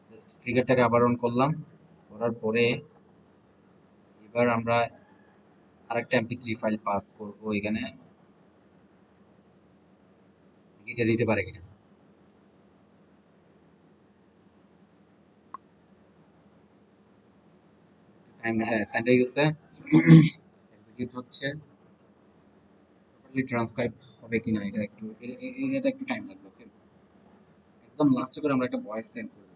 জাস্ট ট্রিগারটাকে আবার অন করলাম, করার পরে এবার আমরা আরেকটা এমপি3 ফাইল পাস করব এখানে, এটা দিতে পারে কিনা। টাইম, হ্যাঁ সেন্ড হয়ে গেছে, এক্সিকিউট হচ্ছে, প্রপারলি ট্রান্সক্রাইব হবে কিনা এটা একটু, এটা একটু টাইম লাগবে। ওকে, একদম লাস্টে করে আমরা একটা ভয়েস সেন্ড করব।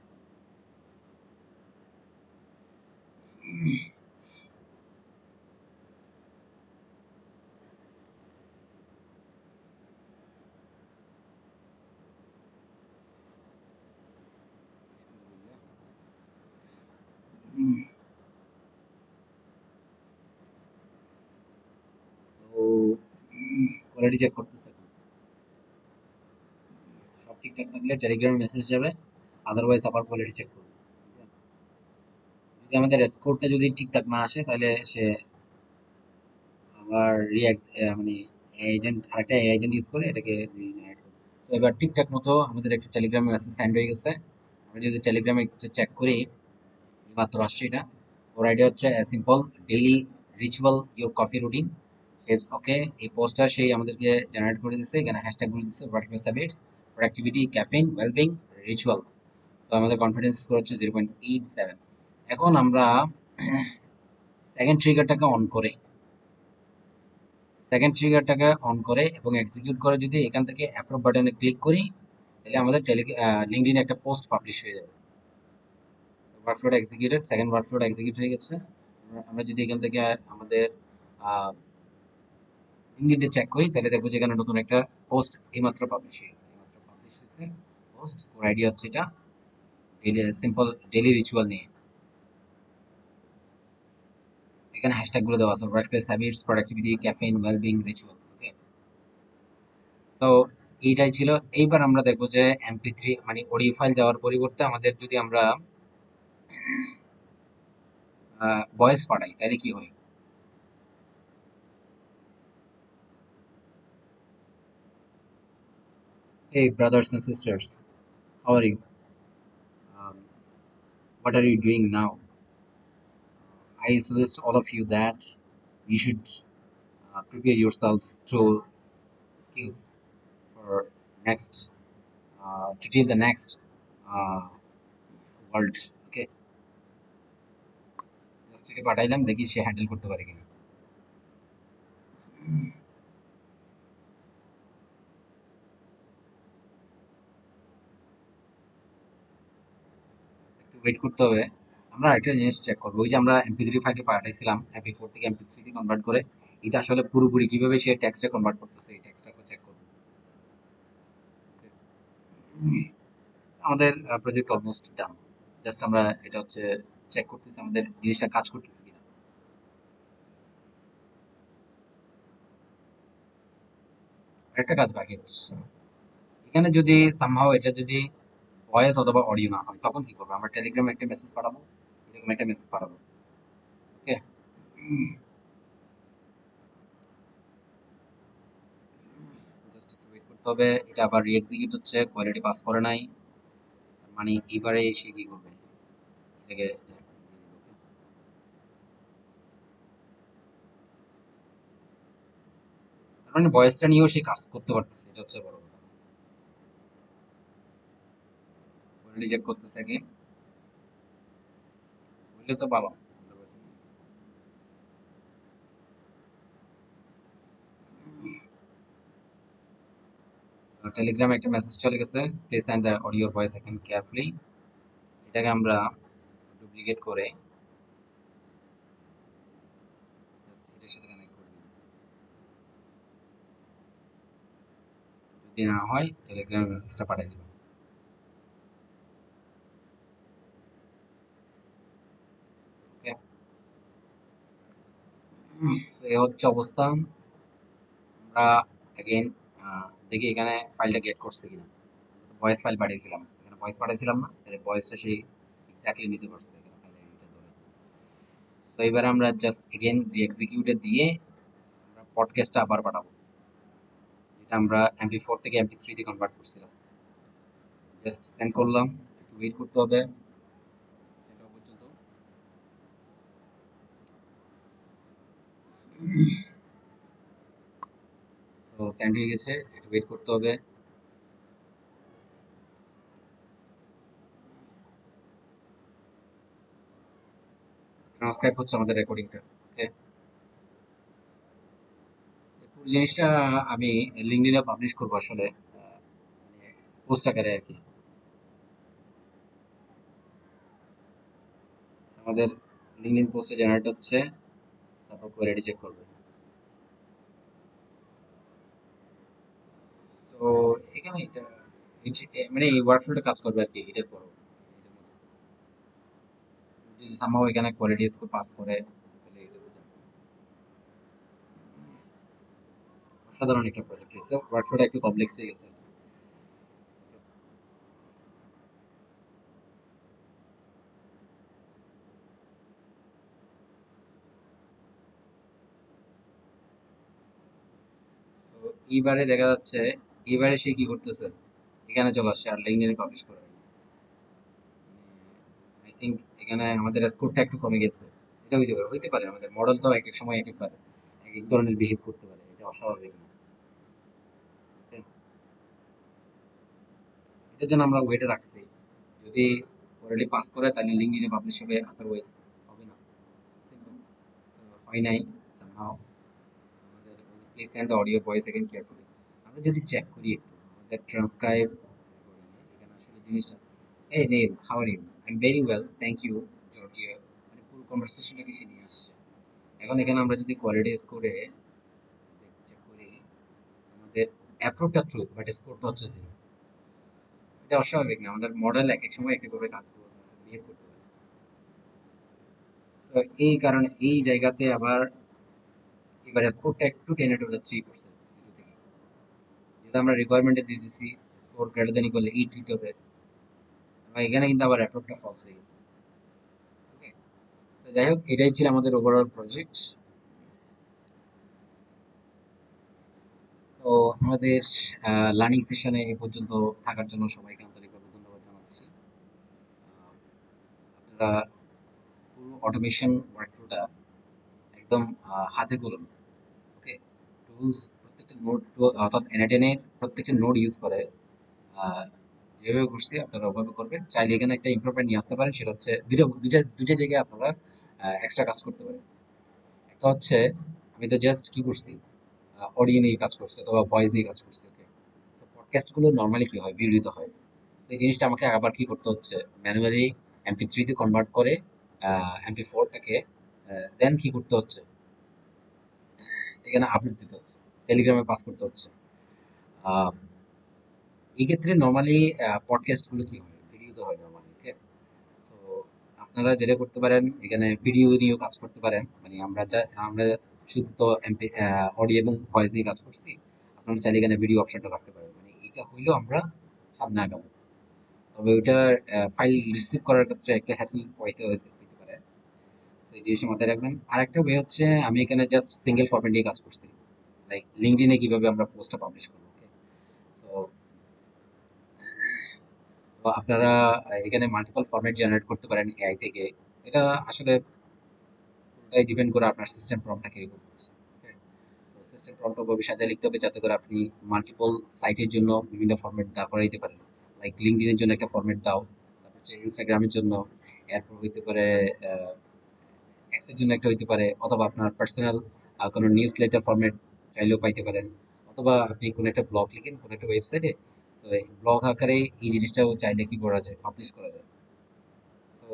সো কোয়ালিটি চেক করতেছে, সব ঠিকঠাক থাকলে টেলিগ্রামে মেসেজ যাবে, আদারওয়াইজ আবার কোয়ালিটি চেক করবে। যদি আমাদের স্কোরটা যদি ঠিকঠাক না আসে তাহলে সে আবার রিঅ্যাক্ট, মানে এজেন্ট, আরেকটা এজেন্ট ইউজ করে এটাকে রিজেনারেট করবে। তো এবার ঠিকঠাক মতো আমাদের একটা টেলিগ্রামে মেসেজ সেন্ড হয়ে গেছে। আমরা যদি টেলিগ্রামে একটু চেক করি, মাত্র আসছে এটা। ওর আইডিয়া হচ্ছে simple daily ritual your coffee routine shapes. Okay, এই পোস্টটা সেই আমাদেরকে জেনারেট করে দিচ্ছে, এখানে হ্যাশট্যাগ গুলো দিচ্ছে, workplace habits, productivity, caffeine, wellbeing, ritual. তো আমাদের কনফিডেন্স স্কোর হচ্ছে 0.87। এখন আমরা সেকেন্ড ট্রিগারটাকে অন করে, অন করে এবং এক্সিকিউট করে যদি এখান থেকে অ্যাপ্রুভ বাটনে ক্লিক করি, তাহলে আমাদের লিঙ্কডইনে একটা পোস্ট পাবলিশ হয়ে যাবে। ওয়ার্কফ্লোটা এক্সিকিউটেড, সেকেন্ড ওয়ার্কফ্লোটা এক্সিকিউট হয়ে গেছে। আমরা যদি এখান থেকে আমাদের লিঙ্কডইনটা চেক করি তাহলে দেখবো যে এখানে নতুন একটা পোস্ট এইমাত্র পাবলিশ হয়েছে, পোস্ট, ওর আইডিয়া হচ্ছে এটা ডেইলি সিম্পল ডেইলি রিচুয়াল নিয়ে। এখানে হ্যাশট্যাগ গুলো দেওয়া আছে, workplace habits, productivity, caffeine, wellbeing, ritual. Okay, so এইটাই ছিল। এইবার আমরা দেখবো যে এমপি3 মানে অডিও ফাইল দেওয়ার পরিবর্তে আমাদের যদি আমরা ভয়েস পাঠাই তাহলে কি হয়। Hey brothers and sisters, how are you? Um, what are you doing now? I suggest all of you that you should prepare yourselves through skills for next to till the next uh, world. Okay, just এটা পাঠাইলাম, দেখি সে handle করতে পারে কিনা। একটু wait করতে হবে। আমরা আরেকটা জিনিস চেক করবো, ওই যে আমরা এমপি3 ফাইলে পাঠাইছিলাম এমপি4 থেকে এমপি3 কনভার্ট করে, এটা আসলে পুরোপুরি কিভাবে সে টেক্সটে কনভার্ট করতেছে এই টেক্সটটা চেক করবো। আমাদের প্রজেক্ট অলমোস্ট ডান। জাস্ট আমরা এটা হচ্ছে চেক করতেছি আমাদের জিনিসটা কাজ করতেছে কিনা। একটা কাজ বাকি আছে। এখানে যদি সামহাও এটা যদি ভয়েস অথবা অডিও না হয় তখন কি করবো? আমরা টেলিগ্রামে একটা মেসেজ পাঠাবো, এরকম একটা মেসেজ পাঠাবো। ওকে, জাস্ট একটু ওয়েট করতে হবে। এটা আবার রিএক্সিকিউট হচ্ছে, কোয়ালিটি পাস করে নাই, মানে এবারে সে কি করবে এটাকে। তার মানে ভয়েসটা নিয়েও সে কাজ করতে পারতেছে, এটা হচ্ছে বড় কথা। রিজেক্ট করতেছে কি বুঝলে তো ভালো। টেলিগ্রামে একটা মেসেজ চলে গেছে, please send the audio voice account carefully. এটাকে আমরা ডুপ্লিকেট করে just এটার সাথে কানেক্ট করে দিই। যদি না হয় টেলিগ্রামে মেসেজটা পাঠিয়ে দিবেন। ওকে, এই হচ্ছে অবস্থা। আমরা অ্যাগেন দেখি এখানে ফাইলটা গেট করছে কিনা। ভয়েস ফাইল পাঠিয়েছিলাম, এখানে ভয়েস পাঠিয়েছিলাম না, তাহলে ভয়েসটা সেই এক্স্যাক্টলি নিতে পারছে এখানে ফাইলে এটা ধরে। তো এবারে আমরা জাস্ট এগেন রিএক্সিকিউটে দিয়ে আমরা পডকাস্টটা আবার পাঠাবো, যেটা আমরা এমপি4 থেকে এমপি3 তে কনভার্ট করছিলাম। জাস্ট সেন্ড করলাম, একটু ওয়েট করতে হবে সেন্ড হওয়া পর্যন্ত। তো সেন্ড হয়ে গেছে, একটু ওয়েট করতে হবে। ট্রান্সক্রাইব হচ্ছে আমাদের রেকর্ডিংটা। ওকে, পুরো জিনিসটা আমি লিঙ্কডইনে পাবলিশ করবো আসলে, পোস্ট আকারে আর কি। আমাদের লিঙ্কডইন পোস্টে জেনারেট হচ্ছে, তারপর কোয়ালিটি চেক করবে। তো এখানে এটা মানে এই ওয়ার্কফ্লোটা কাজ করবে আর কি এটার পরও। যদি সামহাও এখানে কোয়ালিটি স্কোর পাস করে তাহলে এটা তো যাবে। অসাধারণ একটা প্রজেক্ট হয়েছে, ওয়ার্কফ্লোটা একটু কমপ্লেক্স হয়ে গেছে। তো এইবারে দেখা যাচ্ছে, এবারে সে কি করতেছে, এখানে চলে আসছে আর লিঙ্কডইনে পাবলিশ করে। আই থিঙ্ক এখানে আমাদের স্কোরটা একটু কমে গেছে। এটা হইতে পারে আমাদের মডেলটাও এক এক সময় এক একবার এক এক ধরনের বিহেভ করতে পারে, এটা অস্বাভাবিক না। Okay? এটার জন্য আমরা ওয়েটে রাখছি, যদি অলরেডি পাস করে তাহলে লিঙ্কডইনে পাবলিশ হবে, আদারওয়াইজ হবে না। সিম্পল। হয় নাই somehow আমাদের place and audio voice again carefully. আমরা যদি চেক করি একটু আমাদের ট্রান্সক্রাইব এখানে আসলে জিনিসটা, এই name how are you, I am very well thank you Georgia, মানে পুরো কনভারসেশনটাকে সে নিয়ে আসছে। এখন এখানে আমরা যদি কোয়ালিটি স্কোরে চেক করি, আমাদের অ্যাপ্রোচটা ট্রু বাট স্কোরটা হচ্ছে জিরো। এটা অস্বাভাবিক না, আমাদের মডেল এক এক সময় এক একভাবে কাজ বিহেভ করতে পারে। তো এই কারণে এই জায়গাতে আবার এবার স্কোরটা একটু টেনে টোলে 3 করছে 0 থেকে, যেটা আমরা রিকোয়ারমেন্টে দিয়ে দিছি স্কোর গ্রেটার দেন ইকুয়াল 8 দিতে হবে, এবং এখানে কিন্তু আবার অ্যাপ্রুভটা ফলস হয়ে গেছে। ওকে, তো যাই হোক এটাই ছিল আমাদের ওভারঅল প্রজেক্ট। তো আমাদের লার্নিং সেশনে এই পর্যন্ত থাকার জন্য সবাইকে আন্তরিকভাবে ধন্যবাদ জানাচ্ছি। আপনারা পুরো অটোমেশন ওয়ার্কফ্লোটা একদম হাতে কলম, ওকে, টুলস প্রত্যেকটা নোড অর্থাৎ এর প্রত্যেকটা নোড ইউজ করে আহ, যেভাবে করছি আপনারা ওভাবে করবেন। চাইলে এখানে একটা ইমপ্রুভমেন্ট নিয়ে আসতে পারেন, সেটা হচ্ছে দুইটা জায়গায় আপনারা এক্সট্রা কাজ করতে পারেন। একটা হচ্ছে আমি তো জাস্ট কি করছি, অডিও নিয়ে কাজ করছি অথবা ভয়েস নিয়ে কাজ করছি, ওকে। তো পডকাস্ট গুলো নর্মালি কি হয়, বিড়িত হয়। তো এই জিনিসটা আমাকে আবার কি করতে হচ্ছে, ম্যানুয়ালি MP3 তে কনভার্ট করে MP4টাকে দেন কি করতে হচ্ছে, এখানে আপলোড দিতে হচ্ছে, টেলিগ্রামে পাস করতে হচ্ছে। আহ, এই ক্ষেত্রে নর্মালি পডকাস্ট গুলো কি হয়, ভিডিওতে হয় নর্মালি, ওকে। তো আপনারা যেটা করতে পারেন, এখানে ভিডিও নিয়েও কাজ করতে পারেন, মানে আমরা শুধু তো এমপি অডিও এবং ভয়েস নিয়ে কাজ করছি। আপনারা চাইলে এখানে ভিডিও অপশনটা রাখতে পারেন, মানে এটা হইলেও আমরা সামনে আগাবো। তবে ওইটা ফাইল রিসিভ করার ক্ষেত্রে একটা হ্যাসেল হইতে পারে। তো এই জিনিসটা মাথায় রাখবেন। আর একটা ওয়ে হচ্ছে আমি এখানে জাস্ট সিঙ্গেল ফরম্যাট নিয়ে কাজ করছি, লাইক লিঙ্কডইনে কিভাবে আমরা পোস্টটা পাবলিশ করবো, ওকে। তো তো আপনারা এখানে মাল্টিপল ফরম্যাট জেনারেট করতে পারেন এআই থেকে। এটা আসলে পুরোটাই ডিপেন্ড করে আপনার সিস্টেম প্রম্পটটা কিরকম হচ্ছে, ওকে। তো সিস্টেম প্রম্পট ওভাবে সাজিয়ে লিখতে হবে যাতে করে আপনি মাল্টিপল সাইটের জন্য বিভিন্ন ফরম্যাট দাঁড় করাইতে পারেন। লাইক লিঙ্কডইনের জন্য একটা ফরম্যাট দাও, তারপর হচ্ছে ইনস্টাগ্রামের জন্য, এরপর হইতে পারে এক্সের জন্য একটা হইতে পারে, অথবা আপনার পার্সোনাল কোনো নিউজ লেটার ফরম্যাট চাইলেও পাইতে পারেন, অথবা আপনি কোনো একটা ব্লগ লিখেন কোনো একটা ওয়েবসাইটে, তো ব্লগ আকারে এই জিনিসটাও চাইলে কি করা যায়, পাবলিশ করা যায়। তো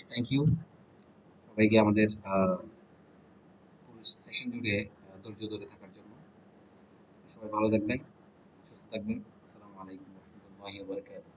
থ্যাংক ইউ সবাইকে আমাদের পুরো সেশন জুড়ে ধৈর্য ধরে থাকার জন্য। সবাই ভালো থাকবেন, সুস্থ থাকবেন। আসসালামু আলাইকুম রহমতুল্লাহি ওয়া বারাকাতুহু।